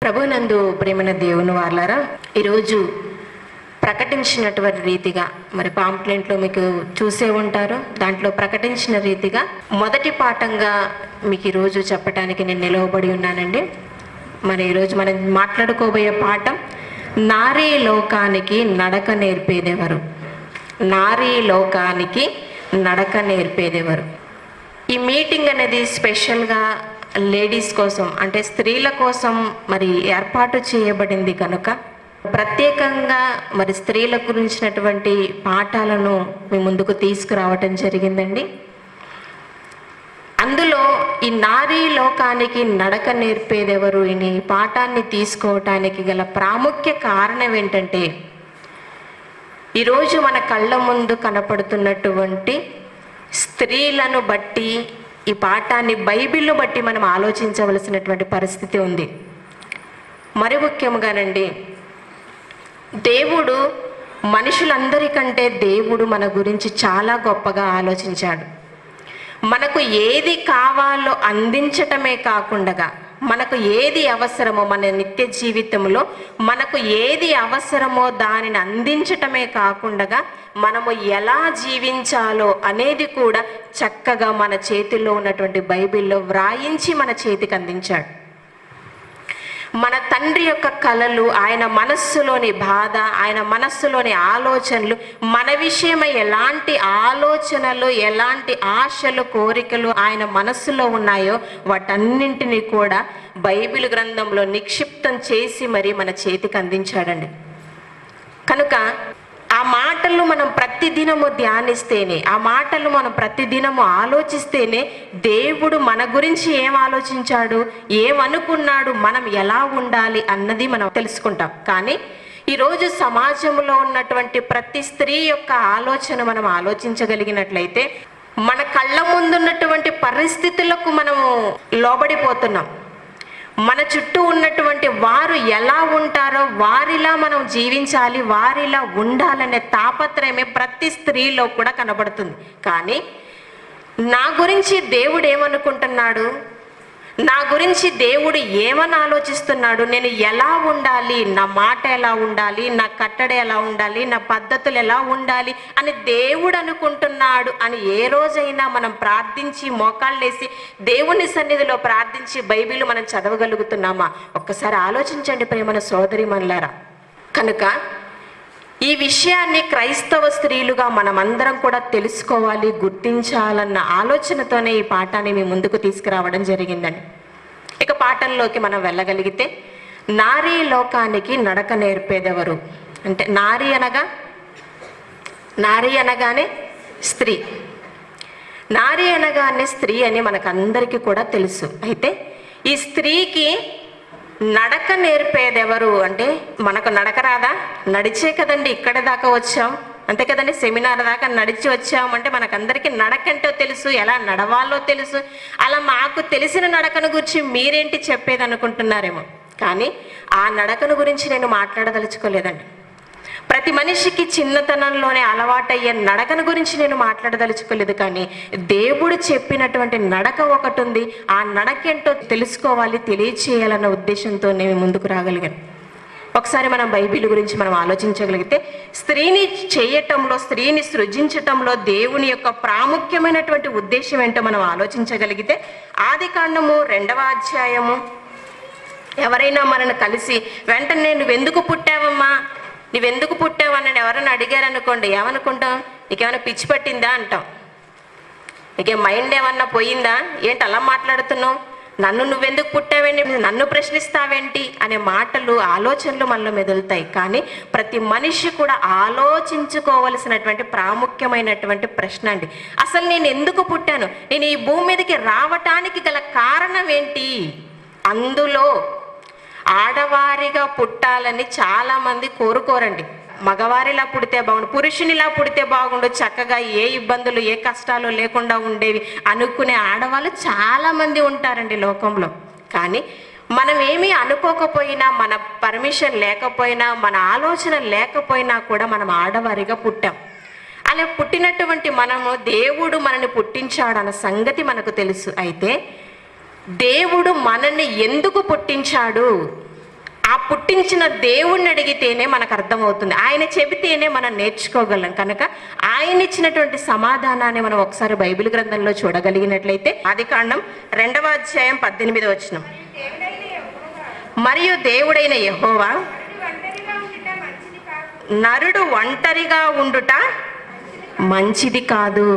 ప్రభునందు ప్రేమైన దేవుని వారలారా, ఈరోజు ప్రకటించినటువంటి రీతిగా మరి పాంప్లెంట్లో మీకు చూసే ఉంటారు. దాంట్లో ప్రకటించిన రీతిగా మొదటి పాఠంగా మీకు ఈరోజు చెప్పడానికి నేను నిలవబడి ఉన్నానండి. మరి ఈరోజు మనం మాట్లాడుకోబోయే పాఠం నారీ లోకానికి నడక నేర్పేదెవరు. నారీ లోకానికి నడక నేర్పేదెవరు. ఈ మీటింగ్ అనేది స్పెషల్గా లేడీస్ కోసం, అంటే స్త్రీల కోసం మరి ఏర్పాటు చేయబడింది కనుక ప్రత్యేకంగా మరి స్త్రీల గురించినటువంటి పాఠాలను మీ ముందుకు తీసుకురావటం జరిగిందండి. అందులో ఈ నారీ లోకానికి నడక నేర్పేదెవరు ఈ పాఠాన్ని తీసుకోవటానికి గల ప్రాముఖ్య కారణం ఏంటంటే, ఈరోజు మన కళ్ళ ముందు కనపడుతున్నటువంటి స్త్రీలను బట్టి ఈ పాఠాన్ని బైబిల్ను బట్టి మనం ఆలోచించవలసినటువంటి పరిస్థితి ఉంది. మరి ముఖ్యంగానండి, దేవుడు మనుషులందరికంటే దేవుడు మన గురించి చాలా గొప్పగా ఆలోచించాడు. మనకు ఏది కావాలో అందించటమే కాకుండా మనకు ఏది అవసరమో, మన నిత్య జీవితంలో మనకు ఏది అవసరమో దానిని అందించటమే కాకుండా మనము ఎలా జీవించాలో అనేది కూడా చక్కగా మన చేతిలో ఉన్నటువంటి బైబిల్లో వ్రాయించి మన చేతికి అందించాడు. మన తండ్రి యొక్క కలలు, ఆయన మనస్సులోని బాధ, ఆయన మనస్సులోని ఆలోచనలు, మన విషయమై ఎలాంటి ఆలోచనలు, ఎలాంటి ఆశలు, కోరికలు ఆయన మనస్సులో ఉన్నాయో వాటన్నింటినీ కూడా బైబిల్ గ్రంథంలో నిక్షిప్తం చేసి మరి మన చేతికి అందించాడండి. కనుక ఆ మాటలు మనం ప్రతిదినము ధ్యానిస్తేనే, ఆ మాటలు మనం ప్రతిదినము ఆలోచిస్తేనే దేవుడు మన గురించి ఏం ఆలోచించాడు, ఏమనుకున్నాడు, మనం ఎలా ఉండాలి అన్నది మనం తెలుసుకుంటాం. కానీ ఈరోజు సమాజంలో ఉన్నటువంటి ప్రతి స్త్రీ యొక్క ఆలోచన మనం ఆలోచించగలిగినట్లయితే మన కళ్ళ ముందున్నటువంటి పరిస్థితులకు మనము లోబడిపోతున్నాం. మన చుట్టూ ఉన్నటువంటి వారు ఎలా ఉంటారో వారిలా మనం జీవించాలి, వారిలా ఉండాలనే తాపత్రయమే ప్రతి స్త్రీలో కూడా కనబడుతుంది. కానీ నా గురించి దేవుడు ఏమనుకుంటున్నాడు, నా గురించి దేవుడు ఏమని ఆలోచిస్తున్నాడు, నేను ఎలా ఉండాలి, నా మాట ఎలా ఉండాలి, నా కట్టడ ఎలా ఉండాలి, నా పద్ధతులు ఎలా ఉండాలి అని దేవుడు అనుకుంటున్నాడు అని ఏ రోజైనా మనం ప్రార్థించి మోకాళ్ళేసి దేవుని సన్నిధిలో ప్రార్థించి బైబిల్ మనం చదవగలుగుతున్నామా? ఒక్కసారి ఆలోచించండి ప్రేమన సోదరీమణులారా. కనుక ఈ విషయాన్ని క్రైస్తవ స్త్రీలుగా మనమందరం కూడా తెలుసుకోవాలి, గుర్తించాలన్న ఆలోచనతోనే ఈ పాఠాన్ని మీ ముందుకు తీసుకురావడం జరిగిందండి. ఇక పాఠంలోకి మనం వెళ్ళగలిగితే, నారీ లోకానికి నడక నేర్పేదెవరు అంటే, నారీ అనగానే స్త్రీ, నారీ అనగానే స్త్రీ అని మనకందరికీ కూడా తెలుసు. అయితే ఈ స్త్రీకి నడక నేర్పేదెవరు అంటే, మనకు నడక రాదా? నడిచే కదండి ఇక్కడ దాకా వచ్చాం, అంతే కదండి, సెమినార్ దాకా నడిచి వచ్చామంటే మనకందరికీ నడకంటో తెలుసు, ఎలా నడవాలో తెలుసు. అలా మాకు తెలిసిన నడకను గురించి మీరేంటి చెప్పేది అనుకుంటున్నారేమో. కానీ ఆ నడకను గురించి నేను మాట్లాడదలుచుకోలేదండి. ప్రతి మనిషికి చిన్నతనంలోనే అలవాటయ్యే నడకను గురించి నేను మాట్లాడదలుచుకోలేదు. కానీ దేవుడు చెప్పినటువంటి నడక ఒకటి ఉంది, ఆ నడక ఏంటో తెలుసుకోవాలి, తెలియచేయాలన్న ఉద్దేశంతో నేను ముందుకు రాగలిగాను. ఒకసారి మనం బైబిల్ గురించి మనం ఆలోచించగలిగితే, స్త్రీని చేయటంలో, స్త్రీని సృజించటంలో దేవుని యొక్క ప్రాముఖ్యమైనటువంటి ఉద్దేశం ఏంటో మనం ఆలోచించగలిగితే, ఆదికాండము 2వ అధ్యాయము, ఎవరైనా మనల్ని కలిసి వెంటనే నువ్వెందుకు పుట్టావమ్మా, నువ్వెందుకు పుట్టావని ఎవరైనా అడిగారనుకోండి, ఏమనుకుంటాం? నీకేమైనా పిచ్చి పట్టిందా అంటాం. నీకేం మైండ్ ఏమన్నా పోయిందా, ఏంటి అలా మాట్లాడుతున్నావు, నన్ను నువ్వెందుకు పుట్టావేంటి, నన్ను ప్రశ్నిస్తావేంటి అనే మాటలు, ఆలోచనలు మనలో మెదులుతాయి. కానీ ప్రతి మనిషి కూడా ఆలోచించుకోవలసినటువంటి ప్రాముఖ్యమైనటువంటి ప్రశ్న అండి, అసలు నేను ఎందుకు పుట్టాను, నేను ఈ భూమి మీదకి రావటానికి గల కారణం ఏంటి? అందులో ఆడవారిగా పుట్టాలని చాలామంది కోరుకోరండి. మగవారిలా పుడితే బాగుండు, పురుషునిలా పుడితే బాగుండు, చక్కగా ఏ ఇబ్బందులు, ఏ కష్టాలు లేకుండా ఉండేవి అనుకునే ఆడవాళ్ళు చాలామంది ఉంటారండి లోకంలో. కానీ మనం ఏమీ అనుకోకపోయినా, మన పర్మిషన్ లేకపోయినా, మన ఆలోచన లేకపోయినా కూడా మనం ఆడవారిగా పుట్టాం. అలా పుట్టినటువంటి మనము దేవుడు మనని పుట్టించాడన్న సంగతి మనకు తెలుసు. అయితే దేవుడు మనల్ని ఎందుకు పుట్టించాడు పుట్టించిన దేవుణ్ణి అడిగితేనే మనకు అర్థమవుతుంది, ఆయన చెబితేనే మనం నేర్చుకోగలం. కనుక ఆయన ఇచ్చినటువంటి సమాధానాన్ని మనం ఒకసారి బైబిల్ గ్రంథంలో చూడగలిగినట్లయితే ఆదికాండం 2వ అధ్యాయం 18వ వచనం. మరియు దేవుడైన యెహోవా నరుడు ఒంటరిగా ఉండుట మంచిది కాదు,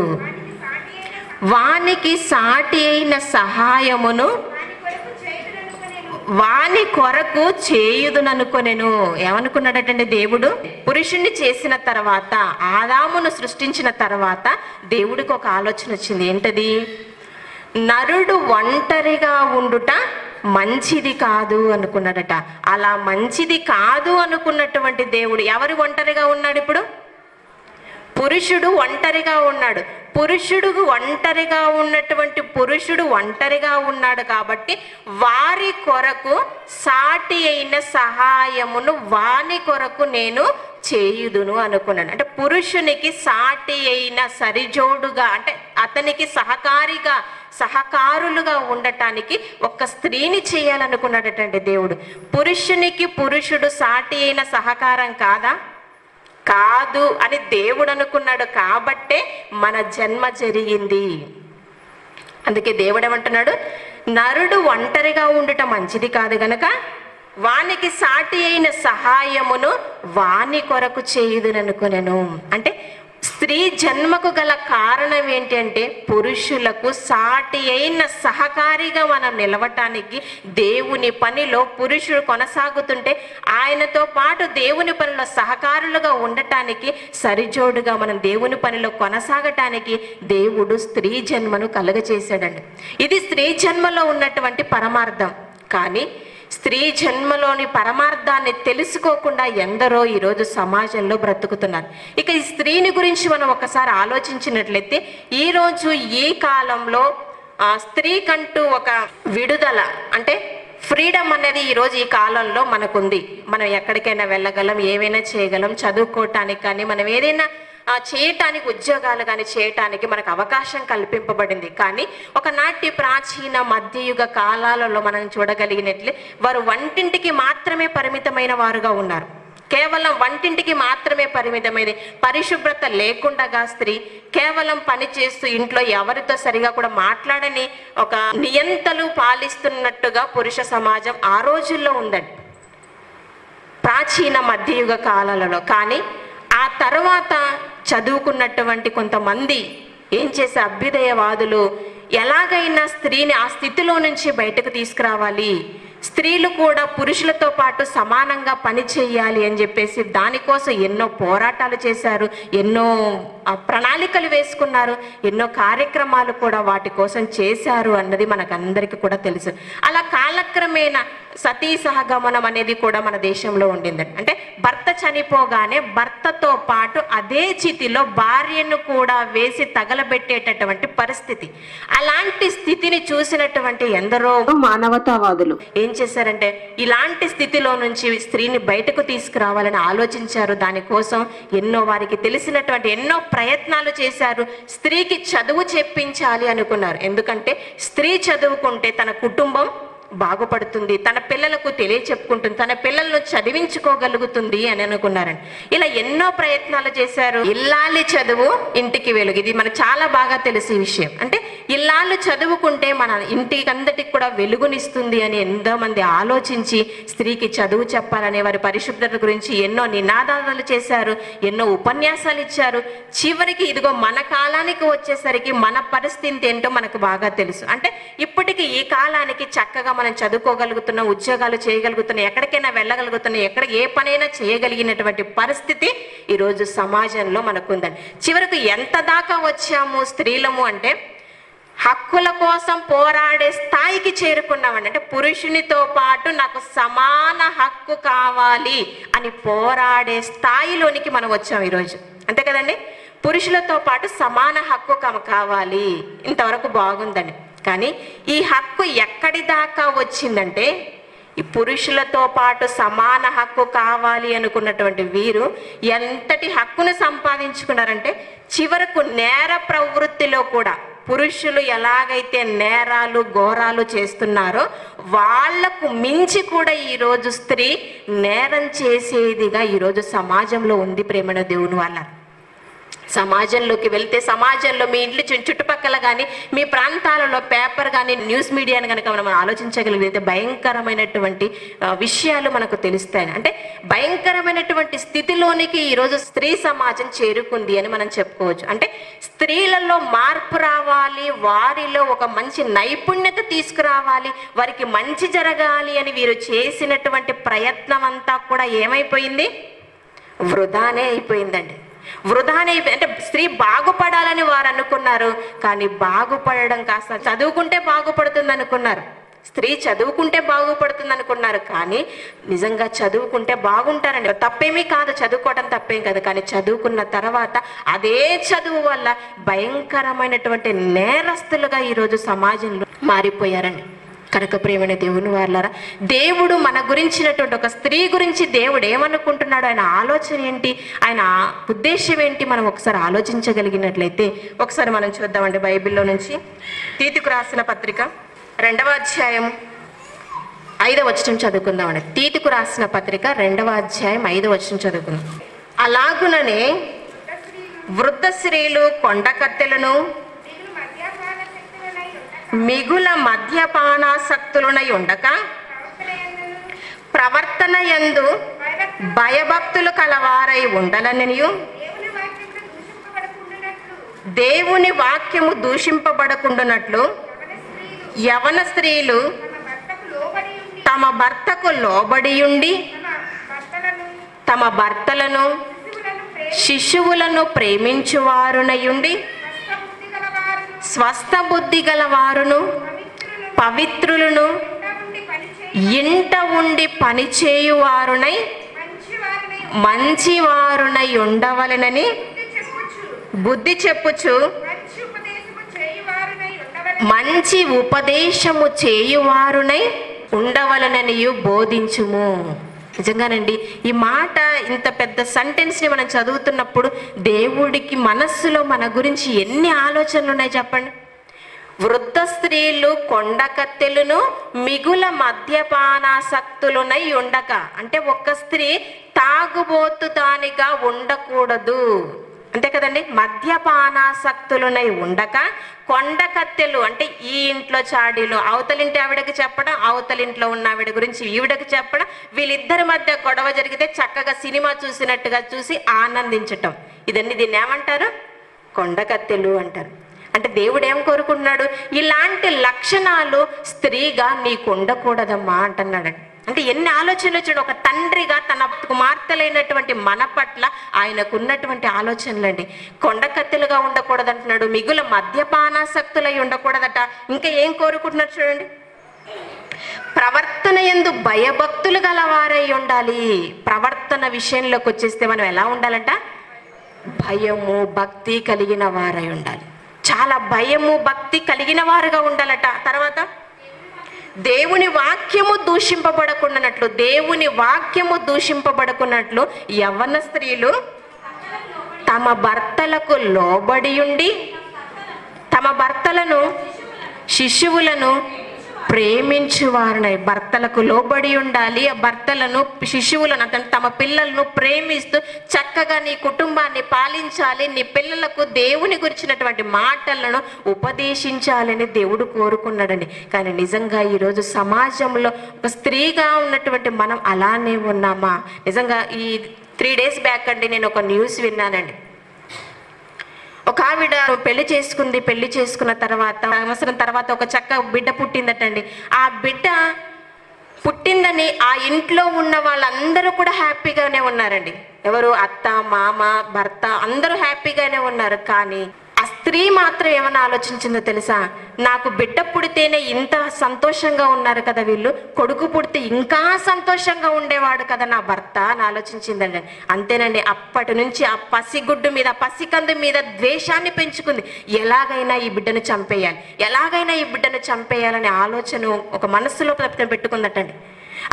వానికి సాటి అయిన సహాయమును వాని కొరకు చేయుదుననుకొనెను. ఏమనుకున్నాడటండి దేవుడు? పురుషుణ్ణి చేసిన తర్వాత, ఆదామును సృష్టించిన తర్వాత దేవుడికి ఒక ఆలోచన వచ్చింది. ఏంటది? నరుడు ఒంటరిగా ఉండుట మంచిది కాదు అనుకున్నాడట. అలా మంచిది కాదు అనుకున్నటువంటి దేవుడు ఎవరు ఒంటరిగా ఉన్నాడు? ఇప్పుడు పురుషుడు ఒంటరిగా ఉన్నాడు. పురుషుడు ఒంటరిగా ఉన్నాడు కాబట్టి వారి కొరకు సాటి అయిన సహాయమును వాని కొరకు నేను చేయుదును అనుకున్నాను. అంటే పురుషునికి సాటి అయిన సరిజోడుగా, అంటే అతనికి సహకారులుగా ఉండటానికి ఒక స్త్రీని చేయాలనుకున్నాడటండి దేవుడు. పురుషునికి పురుషుడు సాటి అయిన సహకారం కాదు అని దేవుడు అనుకున్నాడు. కాబట్టే మన జన్మ జరిగింది. అందుకే దేవుడు ఏమంటున్నాడు? నరుడు ఒంటరిగా ఉండుట మంచిది కాదు గనక వానికి సాటి అయిన సహాయమును వాని కొరకు చేయుదుననుకొనెను. అంటే స్త్రీ జన్మకు గల కారణం ఏంటి అంటే పురుషులకు సాటి అయిన సహకారిగా మనం నిలవటానికి, దేవుని పనిలో పురుషుడు కొనసాగుతుంటే ఆయనతో పాటు దేవుని పనిలో సహకారులుగా ఉండటానికి, సరిజోడుగా మనం దేవుని పనిలో కొనసాగటానికి దేవుడు స్త్రీ జన్మను కలుగచేశాడండి. ఇది స్త్రీ జన్మలో ఉన్నటువంటి పరమార్థం. కానీ స్త్రీ జన్మలోని పరమార్థాన్ని తెలుసుకోకుండా ఎందరో ఈరోజు సమాజంలో బ్రతుకుతున్నారు. ఇక ఈ స్త్రీని గురించి మనం ఒకసారి ఆలోచించినట్లయితే ఈరోజు ఈ కాలంలో స్త్రీకంటూ ఒక విడుదల, అంటే ఫ్రీడమ్ అనేది ఈరోజు ఈ కాలంలో మనకుంది. మనం ఎక్కడికైనా వెళ్ళగలం, ఏవైనా చేయగలం, చదువుకోవటానికి కానీ మనం ఏదైనా చేయటానికి, ఉద్యోగాలు కానీ చేయటానికి మనకు అవకాశం కల్పింపబడింది. కానీ ఒకనాటి ప్రాచీన మధ్యయుగ కాలాలలో మనం చూడగలిగినట్లే వారు వంటింటికి మాత్రమే పరిమితమైన వారుగా ఉన్నారు. కేవలం వంటింటికి మాత్రమే పరిమితమైనది. పరిశుభ్రత లేకుండా స్త్రీ కేవలం పని చేస్తూ ఇంట్లో ఎవరితో సరిగా కూడా మాట్లాడని ఒక నియంతలు పాలిస్తున్నట్టుగా పురుష సమాజం ఆ రోజుల్లో ఉందండి, ప్రాచీన మధ్యయుగ కాలాలలో. కానీ ఆ తర్వాత చదువుకున్నటువంటి కొంతమంది ఏం చేసే అభ్యుదయవాదులు ఎలాగైనా స్త్రీని ఆ స్థితిలో నుంచి బయటకు తీసుకురావాలి, స్త్రీలు కూడా పురుషులతో పాటు సమానంగా పని చేయాలి అని చెప్పేసి దానికోసం ఎన్నో పోరాటాలు చేశారు, ఎన్నో ప్రణాళికలు వేసుకున్నారు, ఎన్నో కార్యక్రమాలు కూడా వాటి కోసం చేశారు అన్నది మనకందరికీ కూడా తెలుసు. అలా కాలక్రమేణా సతీ సహగమనం అనేది కూడా మన దేశంలో ఉండిందండి. అంటే భర్త చనిపోగానే భర్తతో పాటు అదే చితిలో భార్యను కూడా వేసి తగలబెట్టేటటువంటి పరిస్థితి. అలాంటి స్థితిని చూసినటువంటి ఎందరో మానవతావాదులు ఏం చేశారంటే ఇలాంటి స్థితిలో నుంచి స్త్రీని బయటకు తీసుకురావాలని ఆలోచించారు. దానికోసం వారికి తెలిసినటువంటి ఎన్నో ప్రయత్నాలు చేశారు. స్త్రీకి చదువు చెప్పించాలి అనుకున్నారు. ఎందుకంటే స్త్రీ చదువుకుంటే తన కుటుంబం బాగుపడుతుంది, తన పిల్లలకు తెలియచెప్పుకుంటుంది, తన పిల్లలను చదివించుకోగలుగుతుంది అని అనుకున్నారండి. ఇలా ఎన్నో ప్రయత్నాలు చేశారు. ఇల్లాలి చదువు ఇంటికి వెలుగు, ఇది మనకు చాలా బాగా తెలిసే విషయం. అంటే ఇల్లాలు చదువుకుంటే మన ఇంటికందటికి కూడా వెలుగునిస్తుంది అని ఎంతో మంది ఆలోచించి స్త్రీకి చదువు చెప్పాలనే వారి పరిశుభ్రత గురించి ఎన్నో నినాదాలు చేశారు, ఎన్నో ఉపన్యాసాలు ఇచ్చారు. చివరికి ఇదిగో మన కాలానికి వచ్చేసరికి మన పరిస్థితి ఏంటో మనకు బాగా తెలుసు. అంటే ఇప్పటికి ఈ కాలానికి చక్కగా మనం చదువుకోగలుగుతున్నాం, ఉద్యోగాలు చేయగలుగుతున్నాం, ఎక్కడికైనా వెళ్ళగలుగుతున్నాం, ఎక్కడ ఏ పనైనా చేయగలిగినటువంటి పరిస్థితి ఈరోజు సమాజంలో మనకుందండి. చివరకు ఎంత దాకా వచ్చాము స్త్రీలము అంటే హక్కుల కోసం పోరాడే స్థాయికి చేరుకున్నామండి. అంటే పురుషునితో పాటు నాకు సమాన హక్కు కావాలి అని పోరాడే స్థాయిలోనికి మనం వచ్చాం ఈరోజు, అంతే కదండి. పురుషులతో పాటు సమాన హక్కు కావాలి, ఇంతవరకు బాగుందండి. కానీ ఈ హక్కు ఎక్కడి దాకా వచ్చిందంటే ఈ పురుషులతో పాటు సమాన హక్కు కావాలి అనుకున్నటువంటి వీరు ఎంతటి హక్కును సంపాదించుకున్నారంటే చివరకు నేర ప్రవృత్తిలో కూడా పురుషులు ఎలాగైతే నేరాలు ఘోరాలు చేస్తున్నారో వాళ్లకు మించి కూడా ఈరోజు స్త్రీ నేరం చేసేదిగా ఈరోజు సమాజంలో ఉంది. ప్రేమణ దేవుని వాళ్ళ సమాజంలోకి వెళ్తే సమాజంలో మీ ఇంట్లో చుట్టుపక్కల కానీ మీ ప్రాంతాలలో పేపర్ కానీ న్యూస్ మీడియాని కనుక మనం ఆలోచించగలిగితే భయంకరమైనటువంటి విషయాలు మనకు తెలుస్తాయి. అంటే భయంకరమైనటువంటి స్థితిలోనికి ఈరోజు స్త్రీ సమాజం చేరుకుంది అని మనం చెప్పుకోవచ్చు. అంటే స్త్రీలలో మార్పు రావాలి, వారిలో ఒక మంచి నైపుణ్యత తీసుకురావాలి, వారికి మంచి జరగాలి అని వీరు చేసినటువంటి ప్రయత్నం అంతా కూడా ఏమైపోయింది? వృధానే అయిపోయిందండి. వృధానే అంటే స్త్రీ బాగుపడాలని వారు అనుకున్నారు, కానీ బాగుపడడం కాస్త చదువుకుంటే బాగుపడుతుంది అనుకున్నారు. స్త్రీ చదువుకుంటే బాగుపడుతుంది అనుకున్నారు, కానీ నిజంగా చదువుకుంటే బాగుంటారండి. తప్పేమీ కాదు, చదువుకోవడం తప్పేం కాదు. కానీ చదువుకున్న తర్వాత అదే చదువు వల్ల భయంకరమైనటువంటి నేరస్తులుగా ఈరోజు సమాజంలో మారిపోయారండి. కనుక ప్రియమైన దేవుని వాళ్ళారా, దేవుడు మన గురించినటువంటి ఒక స్త్రీ గురించి దేవుడు ఏమనుకుంటున్నాడు, ఆయన ఆలోచన ఏంటి, ఆయన ఉద్దేశం ఏంటి, మనం ఒకసారి ఆలోచించగలిగినట్లయితే ఒకసారి మనం చూద్దామండి. బైబిల్లో నుంచి తీతుకు రాసిన పత్రిక 2వ అధ్యాయం 5వ వచనం చదువుకుందామండి. తీతుకు రాసిన పత్రిక 2వ అధ్యాయం 5వ వచనం చదువుకుందాం. అలాగుననే వృద్ధ స్త్రీలు కొండ కత్తెలను మిగుల మద్యపానాసక్తులనై ఉండక ప్రవర్తన యందు భయభక్తులు కలవారై ఉండలనియు దేవుని వాక్యము దూషింపబడకుండునట్లు యవన స్త్రీలు తమ భర్తకు లోబడియుండి తమ భర్తలను శిశువులను ప్రేమించువారునయుండి స్వస్థ బుద్ధి గలవారును పవిత్రులను ఇంట ఉండి పనిచేయువారునై మంచివారునై ఉండవలెనని బుద్ధి చెప్పుచు మంచి ఉపదేశము చేయువారునై ఉండవలననియు బోధించుము. నిజంగానండి, ఈ మాట ఇంత పెద్ద సెంటెన్స్ని మనం చదువుతున్నప్పుడు దేవుడికి మనస్సులో మన గురించి ఎన్ని ఆలోచనలు ఉన్నాయి చెప్పండి. వృద్ధ స్త్రీలు కొండ కత్తెలను మిగుల మద్యపానాసక్తులునై ఉండక, అంటే ఒక్క స్త్రీ తాగుబోతు దానిగా ఉండకూడదు, అంతే కదండి. మద్యపానాసక్తులునై ఉండక కొండ కత్తెలు అంటే ఈ ఇంట్లో చాడీలు అవతలింటి ఆవిడకి చెప్పడం, అవతలింట్లో ఉన్న ఆవిడ గురించి ఈవిడకి చెప్పడం, వీళ్ళిద్దరి మధ్య గొడవ జరిగితే చక్కగా సినిమా చూసినట్టుగా చూసి ఆనందించటం, దీన్ని ఏమంటారు? కొండ కత్తెలు అంటారు. అంటే దేవుడు ఏం కోరుకుంటున్నాడు? ఇలాంటి లక్షణాలు స్త్రీగా నీకు ఉండకూడదమ్మా అంటున్నాడండి. అంటే ఎన్ని ఆలోచనలు చూడండి. ఒక తండ్రిగా తన కుమార్తెలైనటువంటి మన పట్ల ఆయనకున్నటువంటి ఆలోచనలండి. కొండ కత్తెలుగా ఉండకూడదు అంటున్నాడు, మిగుల మద్యపానాసక్తులై ఉండకూడదట. ఇంకా ఏం కోరుకుంటున్నారు చూడండి, ప్రవర్తన యందు భయభక్తులు గలవారై ఉండాలి. ప్రవర్తన విషయంలోకి వచ్చేస్తే మనం ఎలా ఉండాలంట? భయము భక్తి కలిగిన వారై ఉండాలి. చాలా భయము భక్తి కలిగిన వారుగా ఉండాలట. తర్వాత దేవుని వాక్యము దూషింపబడకున్నట్లు, దేవుని వాక్యము దూషింపబడకున్నట్లు యవ్వన స్త్రీలు తమ భర్తలకు లోబడి ఉండి తమ భర్తలను శిశువులను ప్రేమించువారునై. భర్తలకు లోబడి ఉండాలి, భర్తలను శిశువులను తమ పిల్లలను ప్రేమిస్తూ చక్కగా నీ కుటుంబాన్ని పాలించాలి, నీ పిల్లలకు దేవుని గురించినటువంటి మాటలను ఉపదేశించాలని దేవుడు కోరుకున్నాడండి. కానీ నిజంగా ఈరోజు సమాజంలో ఒక స్త్రీగా ఉన్నటువంటి మనం అలానే ఉన్నామా? నిజంగా ఈ 3 days బ్యాక్ అండి నేను ఒక న్యూస్ విన్నానండి. ఒక ఆవిడ పెళ్లి చేసుకుంది, పెళ్లి చేసుకున్న తర్వాత సంవత్సరం తర్వాత ఒక చక్క బిడ్డ పుట్టిందటండి. ఆ బిడ్డ పుట్టిందని ఆ ఇంట్లో ఉన్న వాళ్ళందరూ కూడా హ్యాపీగానే ఉన్నారండి. ఎవరు? అత్త, మామ, భర్త అందరూ హ్యాపీగానే ఉన్నారు. కానీ ఆ స్త్రీ మాత్రం ఏమన్నా ఆలోచించిందో తెలుసా? నాకు బిడ్డ పుడితేనే ఇంత సంతోషంగా ఉన్నారు కదా వీళ్ళు, కొడుకు పుడితే ఇంకా సంతోషంగా ఉండేవాడు కదా నా భర్త అని ఆలోచించిందండి. అంతేనండి, అప్పటి నుంచి ఆ పసిగుడ్డు మీద, పసికందు మీద ద్వేషాన్ని పెంచుకుంది. ఎలాగైనా ఈ బిడ్డను చంపేయాలి, ఎలాగైనా ఈ బిడ్డను చంపేయాలనే ఆలోచన ఒక మనస్సులో పెట్టుకుందటండి.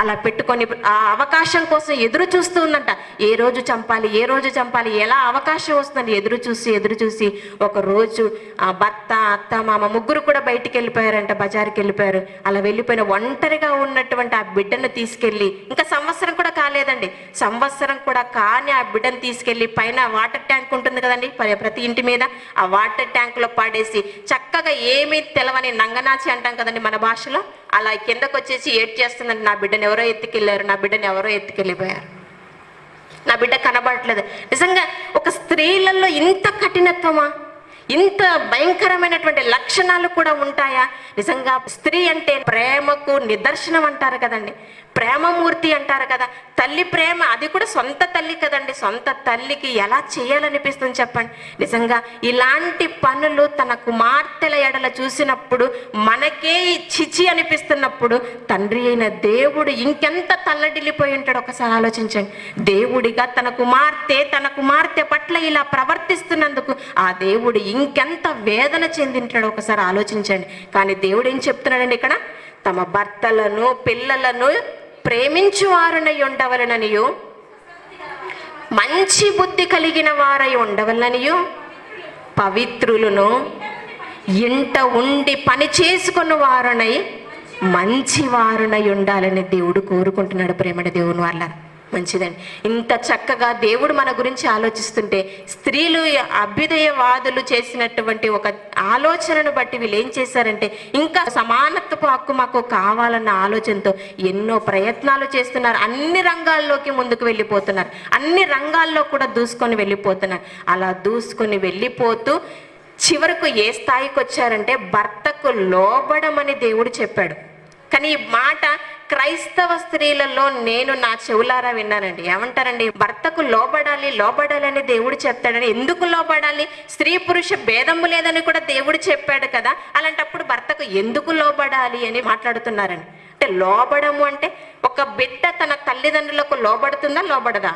అలా పెట్టుకొని ఆ అవకాశం కోసం ఎదురు చూస్తూ ఉందంట. ఏ రోజు చంపాలి, ఏ రోజు చంపాలి, ఎలా అవకాశం వస్తుందని ఎదురు చూసి ఒక రోజు ఆ భర్త, అత్త, మామ ముగ్గురు కూడా బయటికి వెళ్ళిపోయారంట, బజార్కి వెళ్ళిపోయారు. అలా వెళ్ళిపోయిన ఒంటరిగా ఉన్నటువంటి ఆ బిడ్డను తీసుకెళ్ళి, ఇంకా సంవత్సరం కూడా కాలేదండి, సంవత్సరం కూడా కానీ ఆ బిడ్డను తీసుకెళ్ళి పైన వాటర్ ట్యాంక్ ఉంటుంది కదండి ప్రతి ఇంటి మీద, ఆ వాటర్ ట్యాంక్లో పాడేసి చక్కగా ఏమీ తెలవని నంగనాచి అంటాం కదండి మన భాషలో, అలా కిందకు వచ్చేసి ఏడ్ చేస్తుందండి. నా బిడ్డను ఎవరో ఎత్తుకెళ్ళారు, నా బిడ్డను ఎవరో ఎత్తుకెళ్ళిపోయారు, నా బిడ్డ కనబడట్లేదు. నిజంగా ఒక స్త్రీలలో ఇంత కఠినత్వమా, ఇంత భయంకరమైనటువంటి లక్షణాలు కూడా ఉంటాయా? నిజంగా స్త్రీ అంటే ప్రేమకు నిదర్శనం అంటారు కదండి, ప్రేమమూర్తి అంటారు కదా. తల్లి ప్రేమ, అది కూడా సొంత తల్లి కదండి, సొంత తల్లికి ఎలా చేయాలనిపిస్తుంది చెప్పండి. నిజంగా ఇలాంటి పనులు తన కుమార్తెల ఎడల చూసినప్పుడు మనకే చిచి అనిపిస్తున్నప్పుడు తండ్రి అయిన దేవుడు ఇంకెంత తల్లడిల్లిపోయి ఉంటాడు ఒకసారి ఆలోచించండి. దేవుడిగా తన కుమార్తె పట్ల ఇలా ప్రవర్తిస్తున్నందుకు ఆ దేవుడు ఇంకెంత వేదన చెందింటాడో ఒకసారి ఆలోచించండి. కానీ దేవుడు ఏం చెప్తున్నాడండి ఇక్కడ, తమ భర్తలను పిల్లలను ప్రేమించువారునై ఉండవలననియు, మంచి బుద్ధి కలిగిన వారై ఉండవలననియు, పవిత్రులను ఇంట ఉండి పని చేసుకున్న వారునై మంచి వారునై ఉండాలని దేవుడు కోరుకుంటున్నాడు. ప్రేమడి దేవుని వల్ల మంచిదండి. ఇంత చక్కగా దేవుడు మన గురించి ఆలోచిస్తుంటే స్త్రీలు అభ్యుదయవాదులు చేసినటువంటి ఒక ఆలోచనను బట్టి వీళ్ళు ఏం చేశారంటే ఇంకా సమానత్వపు హక్కు మాకు కావాలన్న ఆలోచనతో ఎన్నో ప్రయత్నాలు చేస్తున్నారు. అన్ని రంగాల్లోకి ముందుకు వెళ్ళిపోతున్నారు, అన్ని రంగాల్లో కూడా దూసుకొని వెళ్ళిపోతున్నారు. అలా దూసుకొని వెళ్ళిపోతూ చివరకు ఏ స్థాయికి వచ్చారంటే భర్తకు లోబడమని దేవుడు చెప్పాడు. కానీ ఈ మాట క్రైస్తవ స్త్రీలలో నేను నా చెవులారా విన్నానండి. ఏమంటారండి, భర్తకు లోబడాలి అని దేవుడు చెప్తాడని. ఎందుకు లోబడాలి? స్త్రీ పురుష భేదము లేదని కూడా దేవుడు చెప్పాడు కదా, అలాంటప్పుడు భర్తకు ఎందుకు లోబడాలి అని మాట్లాడుతున్నారని. అంటే లోబడము అంటే ఒక బిడ్డ తన తల్లిదండ్రులకు లోబడుతుందా, లోబడదా?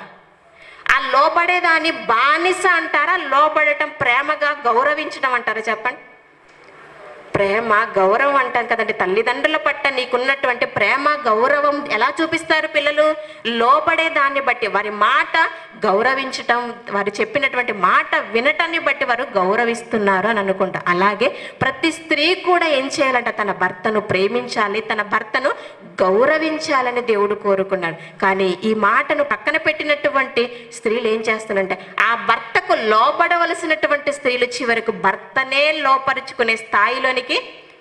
ఆ లోబడేదాన్ని బానిస అంటారా, లోబడటం ప్రేమగా గౌరవించడం అంటారా చెప్పండి? ప్రేమ గౌరవం అంటాం కదండి. తల్లిదండ్రుల పట్ల నీకున్నటువంటి ప్రేమ గౌరవం ఎలా చూపిస్తారు పిల్లలు? లోబడే దాన్ని బట్టి, వారి మాట గౌరవించటం, వారు చెప్పినటువంటి మాట వినటాన్ని బట్టి వారు గౌరవిస్తున్నారు అని అనుకుంటా. అలాగే ప్రతి స్త్రీ కూడా ఏం చేయాలంట, తన భర్తను ప్రేమించాలి, తన భర్తను గౌరవించాలని దేవుడు కోరుకున్నాడు. కానీ ఈ మాటను పక్కన పెట్టినటువంటి స్త్రీలు ఏం చేస్తారంటే ఆ భర్తకు లోబడవలసినటువంటి స్త్రీలు చివరకు భర్తనే లోపరుచుకునే స్థాయిలోనికి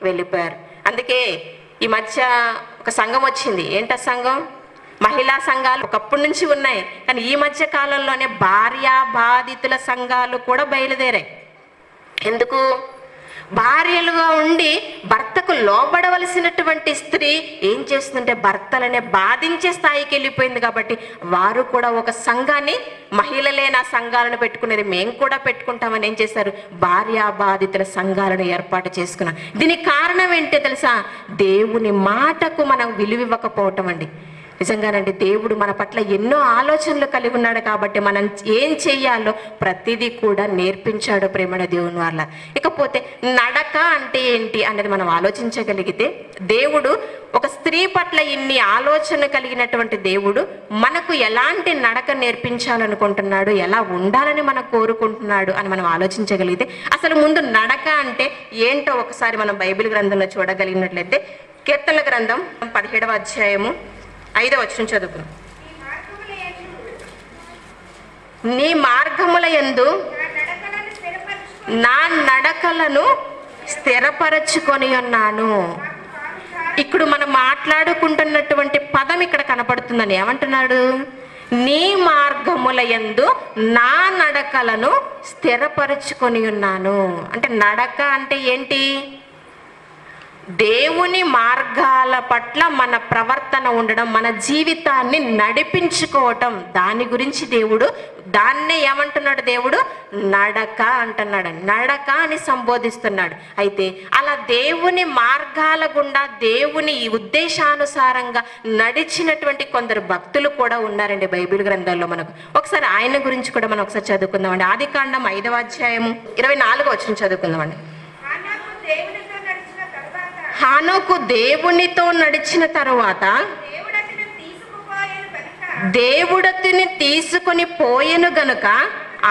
వెళ్ళిపోయారు. అందుకే ఈ మధ్య ఒక సంఘం వచ్చింది. ఏంట సంఘం? మహిళా సంఘాలు ఒకప్పటి నుంచి ఉన్నాయి, కానీ ఈ మధ్య కాలంలోనే భార్యా బాధితుల సంఘాలు కూడా బయలుదేరాయి. ఎందుకు? భార్యలుగా ఉండి భర్తకు లోబడవలసినటువంటి స్త్రీ ఏం చేస్తుందంటే భర్తలనే బాధించే స్థాయికి వెళ్ళిపోయింది. కాబట్టి వారు కూడా ఒక సంఘాన్ని, మహిళలే నా సంఘాలను పెట్టుకునేది, మేము కూడా పెట్టుకుంటామని ఏం చేశారు, భార్యా బాధితుల సంఘాలను ఏర్పాటు చేసుకున్నాం. దీనికి కారణం ఏంటో తెలుసా? దేవుని మాటకు మనం విలువివ్వకపోవటం అండి. నిజంగానండి, దేవుడు మన పట్ల ఎన్నో ఆలోచనలు కలిగి ఉన్నాడు కాబట్టి మనం ఏం చెయ్యాలో ప్రతిదీ కూడా నేర్పించాడు ప్రేమణ దేవుని వల్ల. ఇకపోతే నడక అంటే ఏంటి అనేది మనం ఆలోచించగలిగితే, దేవుడు ఒక స్త్రీ పట్ల ఇన్ని ఆలోచన కలిగినటువంటి దేవుడు మనకు ఎలాంటి నడక నేర్పించాలనుకుంటున్నాడు, ఎలా ఉండాలని మనం కోరుకుంటున్నాడు అని మనం ఆలోచించగలిగితే, అసలు ముందు నడక అంటే ఏంటో ఒకసారి మనం బైబిల్ గ్రంథంలో చూడగలిగినట్లయితే, కీర్తనల గ్రంథం 17వ అధ్యాయము 5వ వచనం చదువుకున్నాం. నీ మార్గముల యందు నా నడకలను స్థిరపరచుకొని ఉన్నాను. ఇప్పుడు మనం మాట్లాడుకుంటున్నటువంటి పదం ఇక్కడ కనపడుతుందని. ఏమంటున్నాడు? నీ మార్గముల యందు నా నడకలను స్థిరపరచుకొని ఉన్నాను. అంటే నడక అంటే ఏంటి? దేవుని మార్గాల పట్ల మన ప్రవర్తన ఉండడం, మన జీవితాన్ని నడిపించుకోవటం, దాని గురించి దేవుడు దాన్నే ఏమంటున్నాడు? దేవుడు నడక అంటున్నాడు, నడక అని సంబోధిస్తున్నాడు. అయితే అలా దేవుని మార్గాల గుండా దేవుని ఉద్దేశానుసారంగా నడిచినటువంటి కొందరు భక్తులు కూడా ఉన్నారండి బైబిల్ గ్రంథాల్లో. మనకు ఒకసారి ఆయన గురించి కూడా మనం ఒకసారి చదువుకుందామండి. ఆదికాండం 5వ అధ్యాయము 24వ వచనం చదువుకుందామండి. హానోకు దేవునితో నడిచిన తరువాత దేవుడతిని తీసుకొని పోయెను గనుక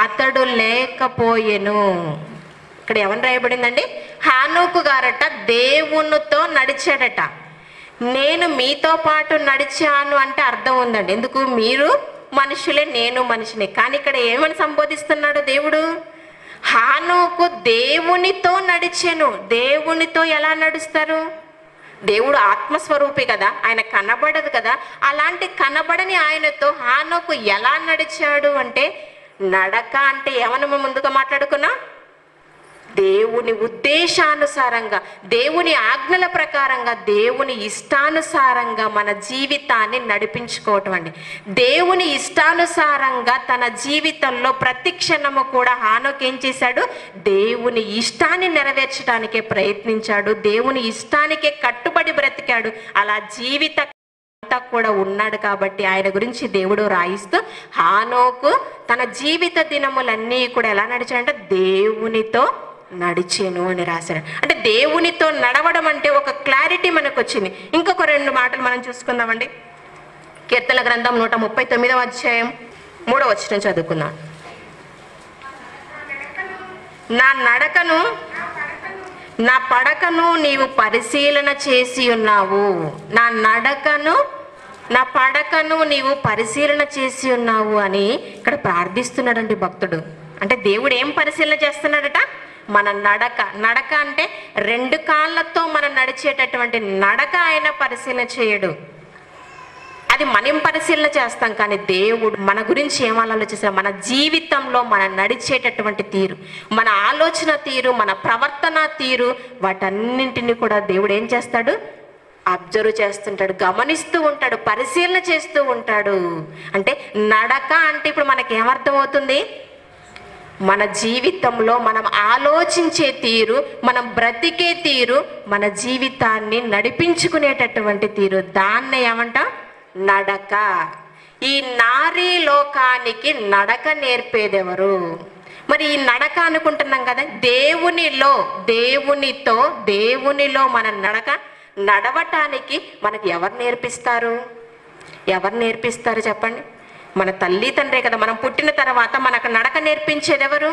అతడు లేకపోయెను. ఇక్కడ ఏమని రాయబడిందండి? హానోకు గారట దేవునితో నడిచాడట. నేను మీతో పాటు నడిచాను అంటే అర్థం ఉందండి. ఎందుకు? మీరు మనుషులే, నేను మనిషినే. కానీ ఇక్కడ ఏమని సంబోధిస్తున్నాడు దేవుడు? హానోకు దేవునితో నడిచెను. దేవునితో ఎలా నడుస్తారు? దేవుడు ఆత్మస్వరూపి కదా, ఆయన కనబడదు కదా. అలాంటి కనబడని ఆయనతో హానోకు ఎలా నడిచాడు అంటే, నడక అంటే ఏమని ముందుగా మాట్లాడుకున్నా? దేవుని ఉద్దేశానుసారంగా, దేవుని ఆజ్ఞల ప్రకారంగా, దేవుని ఇష్టానుసారంగా మన జీవితాన్ని నడిపించుకోవటం అండి. దేవుని ఇష్టానుసారంగా తన జీవితంలో ప్రతి క్షణము కూడా హానోకు ఏం చేశాడు? దేవుని ఇష్టాన్ని నెరవేర్చడానికే ప్రయత్నించాడు, దేవుని ఇష్టానికే కట్టుబడి బ్రతికాడు. అలా జీవిత కూడా ఉన్నాడు. కాబట్టి ఆయన గురించి దేవుడు రాయిస్తూ హానోకు తన జీవిత దినములన్నీ కూడా ఎలా నడిచాడంటే దేవునితో నడిచేను అని రాశాడు. అంటే దేవునితో నడవడం అంటే ఒక క్లారిటీ మనకు వచ్చింది. ఇంకొక 2 మాటలు మనం చూసుకుందామండి. కీర్తన గ్రంథం 139వ అధ్యాయం 3వ వచనం చదువుకుందాం. నా నడకను నా పడకను నీవు పరిశీలన చేసి ఉన్నావు. నా నడకను నా పడకను నీవు పరిశీలన చేసి ఉన్నావు అని ఇక్కడ ప్రార్థిస్తున్నాడండి భక్తుడు. అంటే దేవుడు ఏం పరిశీలన చేస్తున్నాడట? మన నడక. నడక అంటే 2 కాళ్ళతో మనం నడిచేటటువంటి నడక ఆయన పరిశీలన చేయడు. అది మనం పరిశీలన చేస్తాం. కానీ దేవుడు మన గురించి ఏం ఆలోచిస్తాడు? మన జీవితంలో మనం నడిచేటటువంటి తీరు, మన ఆలోచన తీరు, మన ప్రవర్తన తీరు, వాటన్నింటినీ కూడా దేవుడు ఏం చేస్తాడు? అబ్జర్వ్ చేస్తుంటాడు, గమనిస్తూ ఉంటాడు, పరిశీలన చేస్తూ ఉంటాడు. అంటే నడక అంటే ఇప్పుడు మనకి ఏమర్థం అవుతుంది? మన జీవితంలో మనం ఆలోచించే తీరు, మనం బ్రతికే తీరు, మన జీవితాన్ని నడిపించుకునేటటువంటి తీరు, దాన్ని ఏమంటా? నడక. ఈ నారీ లోకానికి నడక నేర్పేదెవరు? మరి ఈ నడక అనుకుంటున్నాం కదా, దేవునిలో మన నడక నడవటానికి మనకి ఎవరు నేర్పిస్తారు? ఎవరు నేర్పిస్తారు చెప్పండి? మన తల్లి తండ్రే కదా. మనం పుట్టిన తర్వాత మనకు నడక నేర్పించేది ఎవరు?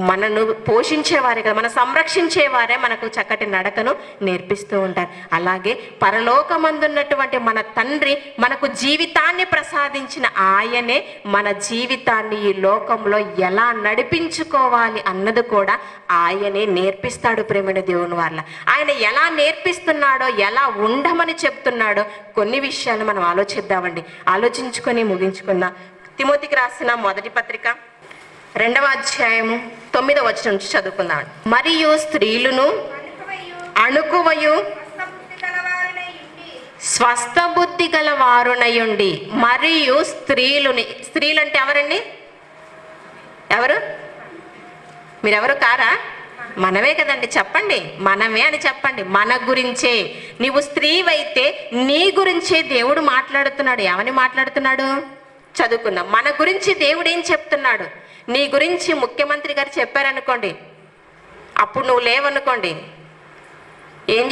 మనను పోషించేవారే కదా, మనం సంరక్షించేవారే మనకు చక్కటి నడకను నేర్పిస్తూ ఉంటారు. అలాగే పరలోకమందున్నటువంటి మన తండ్రి మనకు జీవితాన్ని ప్రసాదించిన ఆయనే మన జీవితాన్ని ఈ లోకంలో ఎలా నడిపించుకోవాలి అన్నది కూడా ఆయనే నేర్పిస్తాడు. ప్రేమైన దేవుని వల్ల ఆయన ఎలా నేర్పిస్తున్నాడో, ఎలా ఉండమని చెప్తున్నాడో కొన్ని విషయాలు మనం ఆలోచిద్దామండి. ఆలోచించుకొని ముగించుకుందాం. తిమోతికి రాసిన మొదటి పత్రిక 2వ అధ్యాయము 9వ వచనం నుంచి చదువుకుందాం. మరియు స్త్రీలను అణుకువయు స్వస్థ బుద్ధి గల వారునయుండి. మరియు స్త్రీలు అంటే ఎవరండి? ఎవరు? మీరెవరు కారా? మనమే కదండి. చెప్పండి, మనమే అని చెప్పండి. మన గురించే. నీవు స్త్రీవైతే నీ గురించే దేవుడు మాట్లాడుతున్నాడు. ఏమని మాట్లాడుతున్నాడు? చదువుకుందాం. మన గురించి దేవుడు ఏం చెప్తున్నాడు? నీ గురించి ముఖ్యమంత్రి గారు చెప్పారనుకోండి, అప్పుడు నువ్వు లేవనుకోండి, ఏం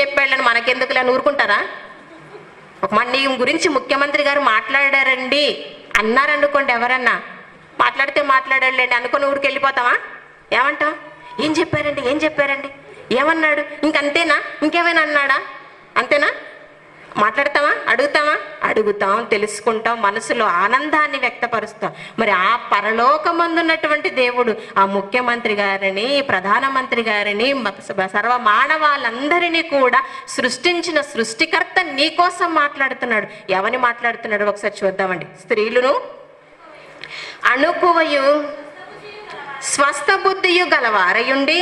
చెప్పాడని మనకెందుకు అని ఊరుకుంటారా? ఒక నీ గురించి ముఖ్యమంత్రి గారు మాట్లాడారండి అన్నారనుకోండి, ఎవరన్నా మాట్లాడారులేండి అనుకుని ఊరికి వెళ్ళిపోతావా? ఏమంటావు? ఏం చెప్పారండి ఏమన్నాడు? ఇంకంతేనా? ఇంకేమైనా అన్నాడా? అంతేనా? మాట్లాడతావా? అడుగుతాం, తెలుసుకుంటాం, మనసులో ఆనందాన్ని వ్యక్తపరుస్తాం. మరి ఆ పరలోకమందున్నటువంటి దేవుడు ఆ ముఖ్యమంత్రి గారిని, ప్రధానమంత్రి గారిని, సర్వ మానవాళ్ళందరినీ కూడా సృష్టించిన సృష్టికర్త నీ కోసం మాట్లాడుతున్నాడు. ఎవని మాట్లాడుతున్నాడు ఒకసారి చూద్దామండి. స్త్రీలను అణుకువయు స్వస్థ బుద్ధియు గలవారయుండి.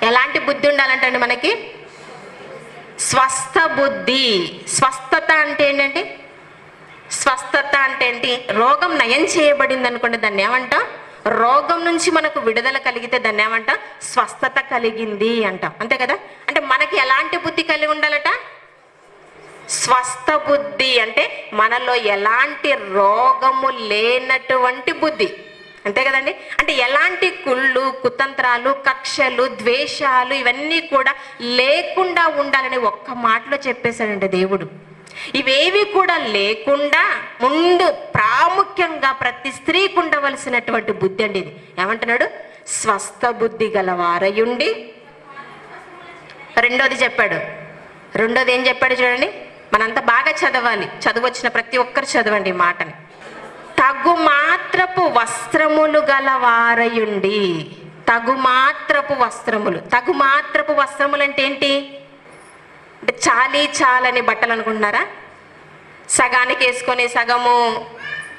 ఎలాంటి బుద్ధి ఉండాలంటే మనకి? స్వస్థ బుద్ధి. స్వస్థత అంటే ఏంటంటే, స్వస్థత అంటే ఏంటి? రోగం నయం చేయబడింది అనుకోండి, దాన్ని ఏమంటాం? రోగం నుంచి మనకు విడుదల కలిగితే దాన్ని ఏమంటాం? స్వస్థత కలిగింది అంటాం. అంతే కదా? అంటే మనకి ఎలాంటి బుద్ధి కలిగి ఉండాలట? స్వస్థ బుద్ధి. అంటే మనలో ఎలాంటి రోగము లేనటువంటి బుద్ధి. అంతే కదండి? అంటే ఎలాంటి కుళ్ళు, కుతంత్రాలు, కక్షలు, ద్వేషాలు ఇవన్నీ కూడా లేకుండా ఉండాలని ఒక్క మాటలో చెప్పేశాడండి దేవుడు. ఇవేవి కూడా లేకుండా ముందు ప్రాముఖ్యంగా ప్రతి స్త్రీకి ఉండవలసినటువంటి బుద్ధి అండి ఇది. ఏమంటున్నాడు? స్వస్థ బుద్ధి గలవారయుండి. రెండోది చెప్పాడు. రెండోది ఏం చెప్పాడు చూడండి, మనంతా బాగా చదవాలి, చదువు వచ్చిన ప్రతి ఒక్కరు చదవండి ఈ మాటని. తగు మాత్రపు వస్త్రములు గలవారయుండి. తగు మాత్రపు వస్త్రములు. తగు మాత్రపు వస్త్రములు అంటే ఏంటి? అంటే చాలని బట్టలు అనుకుంటున్నారా? సగానికి వేసుకొని సగము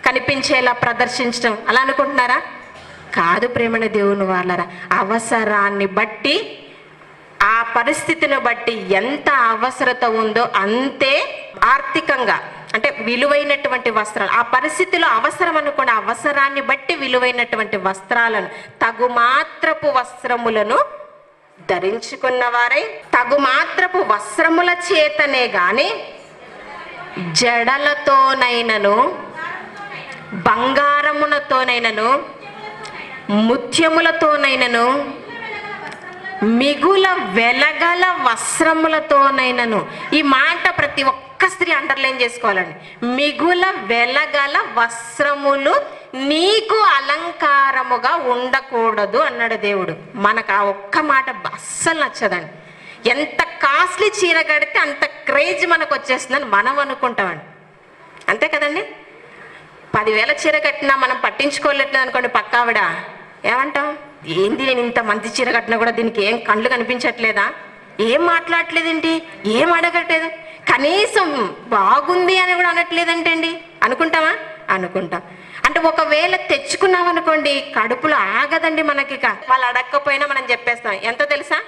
కనిపించేలా ప్రదర్శించడం అలా అనుకుంటున్నారా? కాదు ప్రేమణ దేవుని వాళ్ళరా, అవసరాన్ని బట్టి, ఆ పరిస్థితిని బట్టి ఎంత అవసరత ఉందో అంతే ఆర్థికంగా, అంటే విలువైనటువంటి వస్త్రాలు, ఆ పరిస్థితిలో అవసరం అనుకోండి, అవసరాన్ని బట్టి విలువైనటువంటి వస్త్రాలను, తగు మాత్రపు వస్త్రములను ధరించుకున్న వారై, తగు మాత్రపు వస్త్రముల చేతనే గాని జడలతోనైనను బంగారములతోనైనను ముత్యములతోనైనను మిగుల వెలగల వస్త్రములతోనైనను. ఈ మాట ప్రతి ఒక్క స్త్రీ అండర్లైన్ చేసుకోవాలండి. మిగుల వెలగల వస్త్రములు నీకు అలంకారముగా ఉండకూడదు అన్నాడు దేవుడు. మనకు ఆ ఒక్క మాట అస్సలు నచ్చదండి. ఎంత కాస్ట్లీ చీర కడితే అంత క్రేజ్ మనకు వచ్చేస్తుందని మనం అనుకుంటామండి. అంతే కదండి. 10,000 చీర కట్టినా మనం పట్టించుకోలేదు అనుకోండి, పక్కావిడ ఏమంటాం? ఏంది నేను ఇంత మంచి చీర కట్టినా కూడా దీనికి ఏం కళ్ళు కనిపించట్లేదా, ఏం మాట్లాడట్లేదేంటి, ఏం అడగట్లేదు, కనీసం బాగుంది అని కూడా అనట్లేదంటే అండి అనుకుంటామా? అనుకుంటాం. అంటే ఒకవేళ తెచ్చుకున్నాం అనుకోండి, కడుపులో ఆగదండి మనకి. వాళ్ళు అడగకపోయినా మనం చెప్పేస్తాం. ఎంత తెలుసా?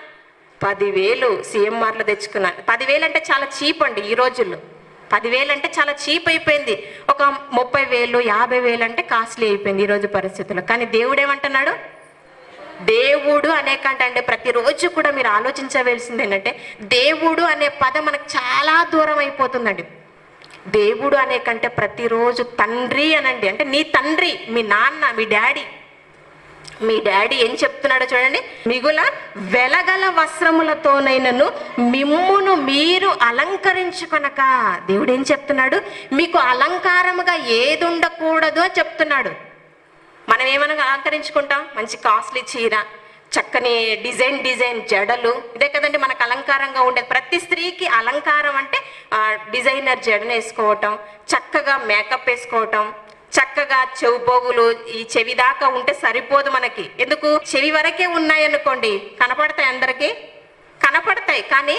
10,000 CMRలో తెచ్చుకున్నాను. 10,000 అంటే చాలా చీప్ అండి ఈ రోజుల్లో. 10,000 అంటే చాలా చీప్ అయిపోయింది. ఒక 30,000 50,000 అంటే కాస్ట్లీ అయిపోయింది ఈ రోజు పరిస్థితుల్లో. కానీ దేవుడు ఏమంటున్నాడు? దేవుడు అనే కంటే ప్రతిరోజు కూడా మీరు ఆలోచించవలసింది ఏంటంటే, దేవుడు అనే పదం మనకు చాలా దూరం అయిపోతుందండి. దేవుడు అనే కంటే ప్రతిరోజు తండ్రి అనండి. అంటే నీ తండ్రి, మీ నాన్న, మీ డాడీ ఏం చెప్తున్నాడో చూడండి. మిగుల వెలగల వస్త్రములతోనైనను మిమ్మును మీరు అలంకరించుకొనక. దేవుడు ఏం చెప్తున్నాడు? మీకు అలంకారముగా ఏది ఉండకూడదు అని చెప్తున్నాడు. మనం ఏమైనా అలంకరించుకుంటాం? మంచి కాస్ట్లీ చీర, చక్కని డిజైన్ జడలు, ఇదే కదండి మనకు అలంకారంగా ఉండేది. ప్రతి స్త్రీకి అలంకారం అంటే డిజైనర్ జడను వేసుకోవటం, చక్కగా మేకప్ వేసుకోవటం, చక్కగా చెవిపోగులు ఈ చెవి దాకా ఉంటే సరిపోదు మనకి. ఎందుకు? చెవి వరకే ఉన్నాయనుకోండి, కనపడతాయి, అందరికీ కనపడతాయి. కానీ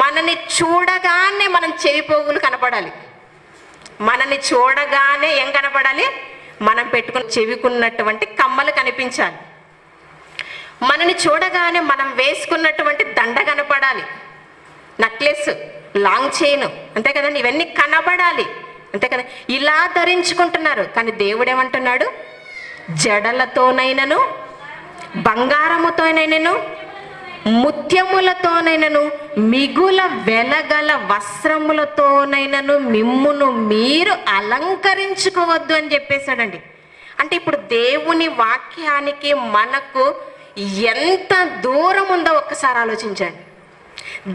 మనని చూడగానే మనం చెవిపోగులు కనపడాలి. మనని చూడగానే ఏం కనపడాలి? మనం పెట్టుకుని చెవికున్నటువంటి కమ్మలు కనిపించాలి. మనని చూడగానే మనం వేసుకున్నటువంటి దండ కనపడాలి, నెక్లెస్, లాంగ్ చైన్, అంతే కదండి, ఇవన్నీ కనబడాలి, అంతే కదా. ఇలా ధరించుకుంటున్నారు. కానీ దేవుడు ఏమంటున్నాడు? జడలతోనైనను బంగారముతోనైనను ముత్యములతోనైనను మిగుల వెలగల వస్త్రములతోనైనను మిమ్మును మీరు అలంకరించుకోవద్దు అని చెప్పేశాడండి. అంటే ఇప్పుడు దేవుని వాక్యానికి మనకు ఎంత దూరం ఉందో ఒక్కసారి ఆలోచించండి.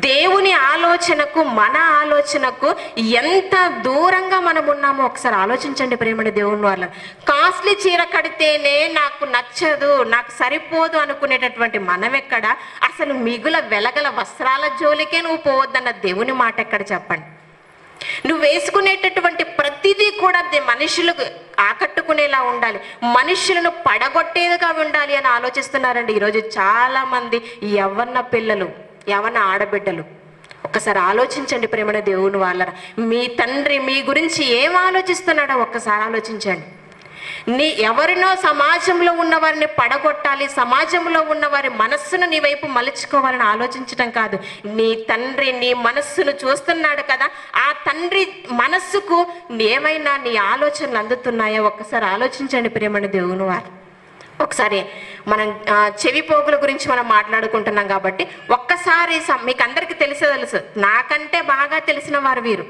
దేవుని ఆలోచనకు మన ఆలోచనకు ఎంత దూరంగా మనం ఉన్నామో ఒకసారి ఆలోచించండి ప్రేమని దేవుని వాళ్ళ. కాస్ట్లీ చీర కడితేనే నాకు నచ్చదు, నాకు సరిపోదు అనుకునేటటువంటి మనం ఎక్కడ? అసలు మిగుల వెలగల వస్త్రాల జోలికే నువ్వు పోవద్దన్న దేవుని మాట ఎక్కడ చెప్పండి. నువ్వు వేసుకునేటటువంటి ప్రతిదీ కూడా మనుషులకు ఆకట్టుకునేలా ఉండాలి, మనుషులను పడగొట్టేదిగా ఉండాలి అని ఆలోచిస్తున్నారండి ఈరోజు చాలా మంది యవ్వన పిల్లలు, యవ్వన ఆడబిడ్డలు. ఒక్కసారి ఆలోచించండి ప్రేమణ దేవుని వాళ్ళ. మీ తండ్రి మీ గురించి ఏం ఆలోచిస్తున్నాడో ఒక్కసారి ఆలోచించండి. ఎవరినో సమాజంలో ఉన్న వారిని పడగొట్టాలి, సమాజంలో ఉన్న వారి మనస్సును నీ వైపు మలుచుకోవాలని ఆలోచించడం కాదు. నీ తండ్రి నీ మనస్సును చూస్తున్నాడు కదా, ఆ తండ్రి మనస్సుకు ఏమైనా నీ ఆలోచనలు అందుతున్నాయో ఒక్కసారి ఆలోచించండి ప్రేమణ దేవుని వారు. ఒకసారి మనం చెవి పోగుల గురించి మనం మాట్లాడుకుంటున్నాం కాబట్టి ఒక్కసారి మీకు అందరికీ తెలుసు, నాకంటే బాగా తెలిసిన వారు వీరు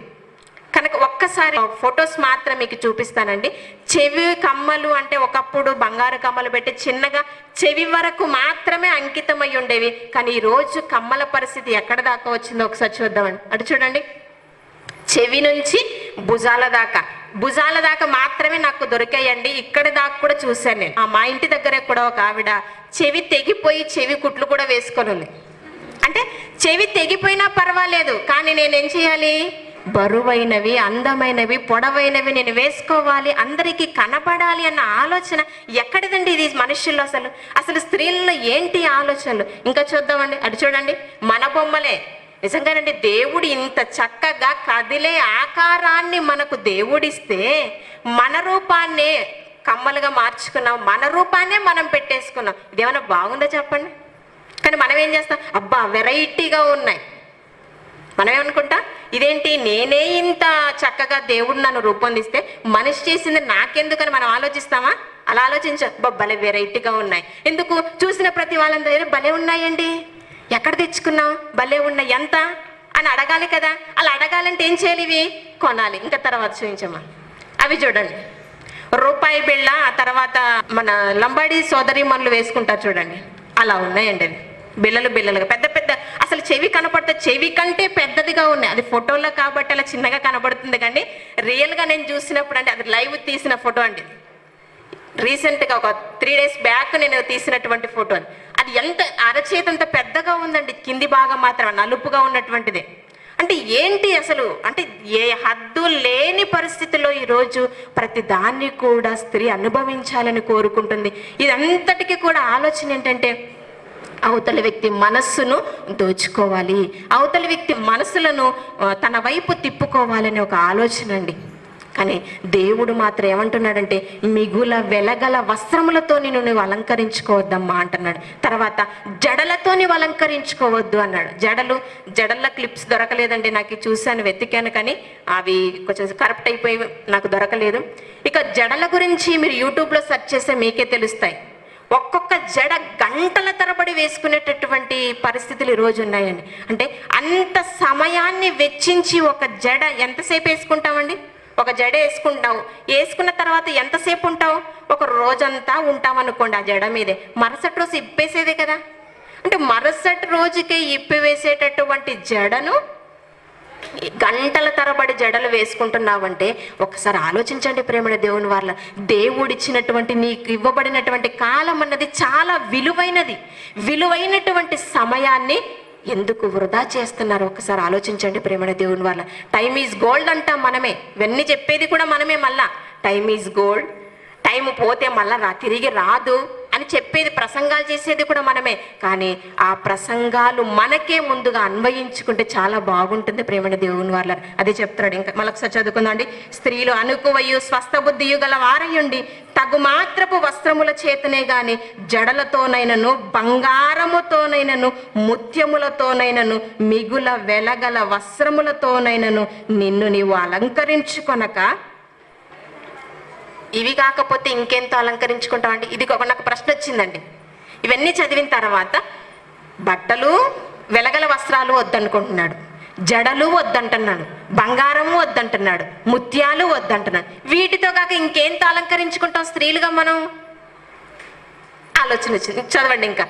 కనుక ఒక్కసారి ఫొటోస్ మాత్రం మీకు చూపిస్తానండి. చెవి కమ్మలు అంటే ఒకప్పుడు బంగారు కమ్మలు పెట్టి చిన్నగా చెవి వరకు మాత్రమే అంకితమై ఉండేవి. కానీ ఈరోజు కమ్మల పరిస్థితి ఎక్కడ దాకా వచ్చిందో ఒకసారి చూద్దామండి. అటు చూడండి, చెవి నుంచి భుజాల దాకా మాత్రమే నాకు దొరికాయండి. ఇక్కడ దాకా కూడా చూశాను నేను. మా ఇంటి దగ్గరే కూడా ఒక ఆవిడ చెవి తెగిపోయి చెవి కుట్లు కూడా వేసుకొని ఉంది. అంటే చెవి తెగిపోయినా పర్వాలేదు, కానీ నేనేం చేయాలి? బరువైనవి, అందమైనవి, పొడవైనవి నేను వేసుకోవాలి, అందరికీ కనపడాలి అన్న ఆలోచన ఎక్కడిదండి ఇది మనుషుల్లో? అసలు స్త్రీల్లో ఏంటి ఆలోచనలు? ఇంకా చూద్దామండి. అటు చూడండి, మన బొమ్మలే. నిజంగానండి, దేవుడు ఇంత చక్కగా కదిలే ఆకారాన్ని మనకు దేవుడిస్తే మన రూపాన్నే కమ్మలుగా మార్చుకున్నాం, మన రూపాన్నే మనం పెట్టేసుకున్నాం. ఇదేమన్నా బాగుందా చెప్పండి? కానీ మనం ఏం చేస్తాం? అబ్బా వెరైటీగా ఉన్నాయి. మనం ఏమనుకుంటా, ఇదేంటి నేనే ఇంత చక్కగా దేవుడు నన్ను రూపొందిస్తే మనిషి చేసింది నాకెందుకని మనం ఆలోచిస్తామా? అలా భలే వెరైటీగా ఉన్నాయి. ఎందుకు? చూసిన ప్రతి వాళ్ళందరి దగ్గర భలే ఉన్నాయండి, ఎక్కడ తెచ్చుకున్నాం, భలే ఉన్నాయి, ఎంత అని అడగాలి కదా. అలా అడగాలంటే ఏం చేయాలి? ఇవి కొనాలి. ఇంకా తర్వాత చూపించమ్మా. అవి చూడండి, రూపాయి బిళ్ళ, ఆ తర్వాత మన లంబాడి సోదరీమణులు వేసుకుంటారు చూడండి, అలా ఉన్నాయండి అవి. బిళ్ళలుగా పెద్ద పెద్ద, అసలు చెవి కనపడితే చెవి కంటే పెద్దదిగా ఉన్నాయి. అది ఫోటోలో కాబట్టి అలా చిన్నగా కనబడుతుంది, కానీ రియల్గా నేను చూసినప్పుడు అంటే అది లైవ్ తీసిన ఫోటో అండి. రీసెంట్గా ఒక 3 days బ్యాక్ నేను తీసినటువంటి ఫోటో. అది ఎంత అరచేతంత పెద్దగా ఉందండి, కింది భాగం మాత్రం నలుపుగా ఉన్నటువంటిదే. అంటే ఏంటి అసలు? అంటే ఏ హద్దు లేని పరిస్థితిలో ఈరోజు ప్రతి దాన్ని కూడా స్త్రీ అనుభవించాలని కోరుకుంటుంది. ఇదంతటికీ కూడా ఆలోచన ఏంటంటే అవతలి వ్యక్తి మనస్సును దోచుకోవాలి, అవతలి వ్యక్తి మనస్సులను తన వైపు తిప్పుకోవాలనే ఒక ఆలోచన అండి. కానీ దేవుడు మాత్రం ఏమంటున్నాడంటే మిగుల వెలగల వస్త్రములతో నువ్వు అలంకరించుకోవద్దమ్మా అంటున్నాడు. తర్వాత జడలతో నీవు అలంకరించుకోవద్దు అన్నాడు. జడల క్లిప్స్ దొరకలేదండి నాకు, చూశాను, వెతికాను, కానీ అవి కొంచెం కరప్ట్ అయిపోయి నాకు దొరకలేదు. ఇక జడల గురించి మీరు యూట్యూబ్లో సెర్చ్ చేస్తే మీకే తెలుస్తాయి. ఒక్కొక్క జడ గంటల తరబడి వేసుకునేటటువంటి పరిస్థితులు ఈరోజు ఉన్నాయండి. అంటే అంత సమయాన్ని వెచ్చించి ఒక జడ ఎంతసేపు వేసుకుంటామండి? ఒక జడ వేసుకున్న తర్వాత ఎంతసేపు ఉంటావు? ఒక రోజంతా ఉంటాం అనుకోండి ఆ జడ మీదే. మరుసటి రోజు ఇప్పేసేదే కదా. అంటే మరుసటి రోజుకే ఇప్పి వేసేటటువంటి జడను గంటల తరబడి జడలు వేసుకుంటున్నావంటే ఒకసారి ఆలోచించండి ప్రేమణ దేవుని వాళ్ళ. దేవుడిచ్చినటువంటి నీకు ఇవ్వబడినటువంటి కాలం అన్నది చాలా విలువైనటువంటి సమయాన్ని ఎందుకు వృధా చేస్తున్నారు? ఒకసారి ఆలోచించండి ప్రేమణ దేవుని వాళ్ళ. టైమ్ ఈజ్ గోల్డ్ అంటాం మనమే, ఇవన్నీ చెప్పేది కూడా మనమే. మళ్ళా టైమ్ ఈజ్ గోల్డ్, టైం పోతే మళ్ళా తిరిగి రాదు అని చెప్పేది, ప్రసంగాలు చేసేది కూడా మనమే. కానీ ఆ ప్రసంగాలు మనకే ముందుగా అన్వయించుకుంటే చాలా బాగుంటుంది ప్రేమణ దేవుని వాళ్ళ. అదే చెప్తున్నాడు. ఇంకా మళ్ళొకసారి చదువుకుందాండి. స్త్రీలు అనుకువయు స్వస్థ బుద్ధియు గల వారయుండి తగు మాత్రపు వస్త్రముల చేతనే గాని జడలతోనైనను బంగారముతోనైనను ముత్యములతోనైనను మిగుల వెలగల వస్త్రములతోనైనను నిన్ను నీవు అలంకరించుకొనక, ఇవి కాకపోతే ఇంకెంతో అలంకరించుకుంటామండి. ఇది నాకు ప్రశ్న వచ్చిందండి. ఇవన్నీ చదివిన తర్వాత బట్టలు, వెలగల వస్త్రాలు వద్దనుకుంటున్నాడు, జడలు వద్దంటున్నాడు, బంగారము వద్దంటున్నాడు, ముత్యాలు వద్దంటున్నాడు. వీటితో కాక ఇంకేంతో అలంకరించుకుంటాం స్త్రీలుగా మనం? ఆలోచన వచ్చింది. చదవండి. ఇంకా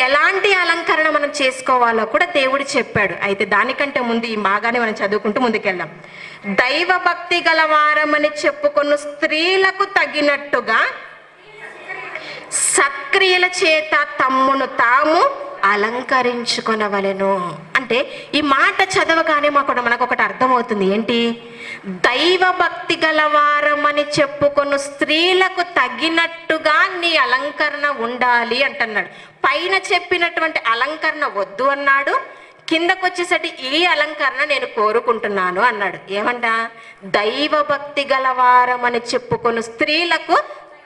ఎలాంటి అలంకరణ మనం చేసుకోవాలో కూడా దేవుడు చెప్పాడు. అయితే దానికంటే ముందు ఈ బాగానే మనం చదువుకుంటూ ముందుకెళ్దాం. దైవ భక్తి గలవారమని చెప్పుకున్న స్త్రీలకు తగినట్టుగా సత్క్రియల చేత తమ్మును తాము అలంకరించుకొనవలెను. అంటే ఈ మాట చదవగానే మనకు ఒకటి అర్థమవుతుంది. ఏంటి? దైవ భక్తి గలవారమని చెప్పుకొను స్త్రీలకు తగినట్టుగా నీ అలంకరణ ఉండాలి అంటున్నాడు. పైన చెప్పినటువంటి అలంకరణ వద్దు అన్నాడు, కిందకు వచ్చేసరికి ఈ అలంకరణ నేను కోరుకుంటున్నాను అన్నాడు. ఏమంట? దైవ భక్తి గలవారమని చెప్పుకొను స్త్రీలకు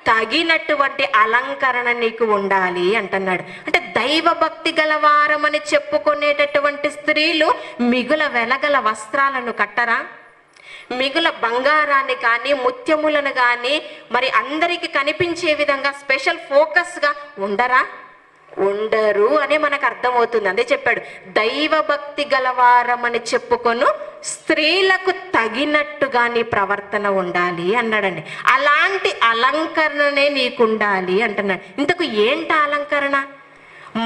తగినటువంటి అలంకరణ నీకు ఉండాలి అంటున్నాడు. అంటే దైవ భక్తి గలవారమని చెప్పుకునేటటువంటి స్త్రీలు మిగుల వెలగల వస్త్రాలను కట్టరా? మిగుల బంగారాన్ని కానీ ముత్యములను కానీ మరి అందరికీ కనిపించే విధంగా స్పెషల్ ఫోకస్గా ఉండరా? ఉండరు అనే మనకు అర్థమవుతుంది. అదే చెప్పాడు, దైవ భక్తి గలవారమని చెప్పుకొను స్త్రీలకు తగినట్టుగా నీ ప్రవర్తన ఉండాలి అన్నాడండి. అలాంటి అలంకరణనే నీకు ఉండాలి అంటున్నాడు. ఇంతకు ఏంటి అలంకరణ?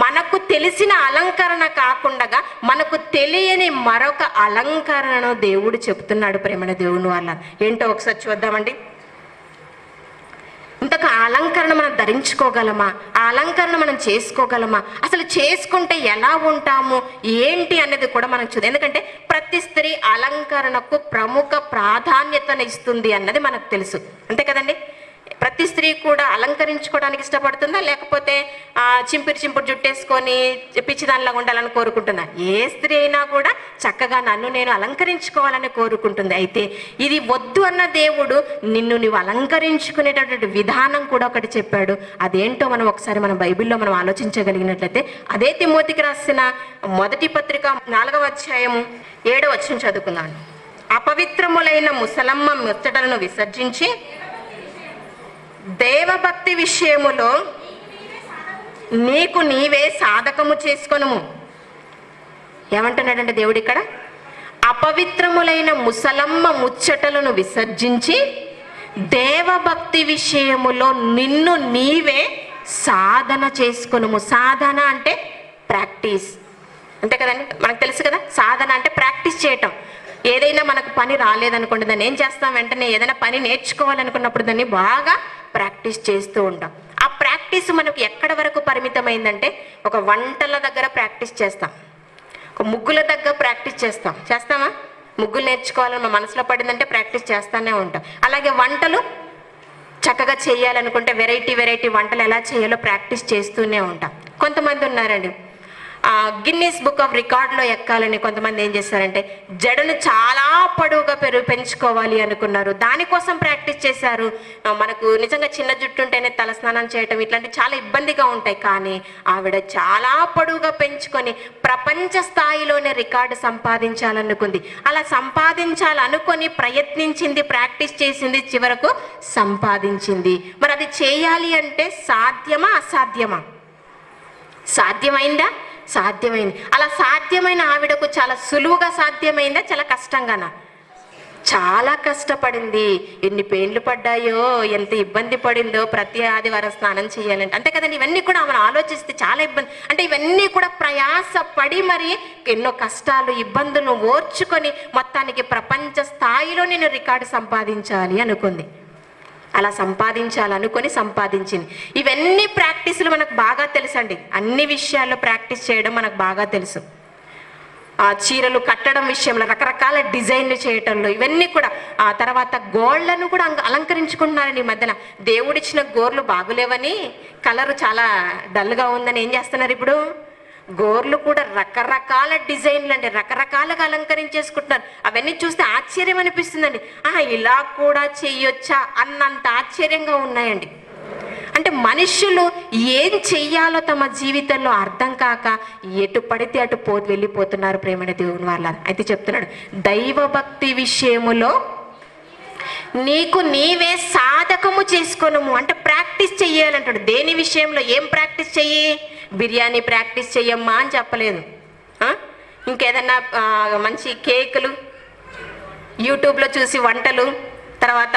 మనకు తెలిసిన అలంకరణ కాకుండా మనకు తెలియని మరొక అలంకరణను దేవుడు చెప్తున్నాడు ప్రేమణ దేవుని వల్ల. ఏంటో ఒకసారి చూద్దామండి. ఇంతకు ఆ అలంకరణ మనం ధరించుకోగలమా? ఆ అలంకరణ మనం చేసుకోగలమా? అసలు చేసుకుంటే ఎలా ఉంటాము ఏంటి అనేది కూడా మనకు చూద్దాం. ఎందుకంటే ప్రతి స్త్రీ అలంకరణకు ప్రముఖ ప్రాధాన్యతను ఇస్తుంది అన్నది మనకు తెలుసు, అంతే కదండి. ప్రతి స్త్రీ కూడా అలంకరించుకోవడానికి ఇష్టపడుతుందా, లేకపోతే చింపురు జుట్టేసుకొని పిచ్చిదానిలాగా ఉండాలని కోరుకుంటుందా? ఏ స్త్రీ అయినా కూడా చక్కగా నన్ను నేను అలంకరించుకోవాలని కోరుకుంటుంది. అయితే ఇది వద్దు అన్న దేవుడు నిన్ను నువ్వు అలంకరించుకునేటటువంటి విధానం కూడా ఒకటి చెప్పాడు. అదేంటో మనం ఒకసారి మన బైబిల్లో మనం ఆలోచించగలిగినట్లయితే అదే తిమోతికి రాసిన మొదటి పత్రిక 4వ అధ్యాయము 7వ వచనం చదువుకున్నాను. అపవిత్రములైన ముసలమ్మ ముచ్చటలను విసర్జించి దేవభక్తి విషయములో నీకు నీవే సాధకము చేసుకొనుము. ఏమంటున్నాడంటే దేవుడు ఇక్కడ, అపవిత్రములైన ముసలమ్మ ముచ్చటలను విసర్జించి దేవభక్తి విషయములో నిన్ను నీవే సాధన చేసుకొనుము. సాధన అంటే ప్రాక్టీస్, అంతే కదండి. మనకు తెలుసు కదా, సాధన అంటే ప్రాక్టీస్ చేయటం. ఏదైనా మనకు పని రాలేదనుకోండి, దాన్ని ఏం చేస్తాం, వెంటనే ఏదైనా పని నేర్చుకోవాలనుకున్నప్పుడు దాన్ని బాగా ప్రాక్టీస్ చేస్తూ ఉంటాం. ఆ ప్రాక్టీస్ మనకు ఎక్కడ వరకు పరిమితమైందంటే, ఒక వంటల దగ్గర ప్రాక్టీస్ చేస్తాం, ఒక ముగ్గుల దగ్గర ప్రాక్టీస్ చేస్తామా? ముగ్గులు నేర్చుకోవాలని మన మనసులో పడిందంటే ప్రాక్టీస్ చేస్తూనే ఉంటాం. అలాగే వంటలు చక్కగా చేయాలనుకుంటే వెరైటీ వంటలు ఎలా చేయాలో ప్రాక్టీస్ చేస్తూనే ఉంటాం. కొంతమంది ఉన్నారండి, గిన్నీస్ బుక్ ఆఫ్ రికార్డ్లో ఎక్కాలని కొంతమంది ఏం చేశారంటే జడను చాలా పొడవుగా పెంచుకోవాలి అనుకున్నారు, దానికోసం ప్రాక్టీస్ చేశారు. మనకు నిజంగా చిన్న జుట్టు ఉంటేనే తలస్నానం చేయటం ఇట్లాంటి చాలా ఇబ్బందిగా ఉంటాయి. కానీ ఆవిడ చాలా పొడవుగా పెంచుకొని ప్రపంచ స్థాయిలోనే రికార్డు సంపాదించాలనుకుంది. అలా సంపాదించాలనుకొని ప్రయత్నించింది, ప్రాక్టీస్ చేసింది, చివరకు సంపాదించింది. మరి అది చేయాలి అంటే సాధ్యమా అసాధ్యమా? సాధ్యమైందా? సాధ్యమైంది. అలా సాధ్యమైన ఆవిడకు చాలా సులువుగా సాధ్యమైందా, చాలా కష్టంగానా? చాలా కష్టపడింది. ఎన్ని పెయిన్లు పడ్డాయో, ఎంత ఇబ్బంది పడిందో. ప్రతి ఆదివారం స్నానం చేయాలంటే, అంతే కదండి. ఇవన్నీ కూడా మనం ఆలోచిస్తే చాలా ఇబ్బంది. అంటే ఇవన్నీ కూడా ప్రయాస పడి మరి ఎన్నో కష్టాలు ఇబ్బందులను ఓర్చుకొని మొత్తానికి ప్రపంచ స్థాయిలో నేను రికార్డు సంపాదించాలి అనుకుంది. అలా సంపాదించాలనుకొని సంపాదించింది. ఇవన్నీ ప్రాక్టీసులు మనకు బాగా తెలుసండి. అన్ని విషయాల్లో ప్రాక్టీస్ చేయడం మనకు బాగా తెలుసు. చీరలు కట్టడం విషయంలో, రకరకాల డిజైన్లు చేయటంలో, ఇవన్నీ కూడా. ఆ తర్వాత గోళ్లను కూడా అలంకరించుకుంటున్నారండి ఈ మధ్యన. దేవుడిచ్చిన గోర్లు బాగులేవని, కలరు చాలా డల్గా ఉందని ఏం చేస్తున్నారు ఇప్పుడు, గోర్లు కూడా రకరకాల డిజైన్లు అండి, రకరకాలుగా అలంకరించేసుకుంటున్నారు. అవన్నీ చూస్తే ఆశ్చర్యం అనిపిస్తుందండి. ఇలా కూడా చెయ్యొచ్చా అన్నంత ఆశ్చర్యంగా ఉన్నాయండి. అంటే మనుషులు ఏం చెయ్యాలో తమ జీవితంలో అర్థం కాక ఎటు పడితే అటు వెళ్ళిపోతున్నారు ప్రేమైన దేవుని వాళ్ళ. అయితే చెప్తున్నాడు, దైవభక్తి విషయములో నీకు నీవే సాధకము చేసుకొనుము. అంటే ప్రాక్టీస్ చెయ్యాలంటాడు. దేని విషయంలో? ఏం ప్రాక్టీస్ చెయ్యి? బిర్యానీ ప్రాక్టీస్ చెయ్యమ్మా అని చెప్పలేదు. ఇంకేదన్నా మంచి కేకులు, యూట్యూబ్లో చూసి వంటలు, తర్వాత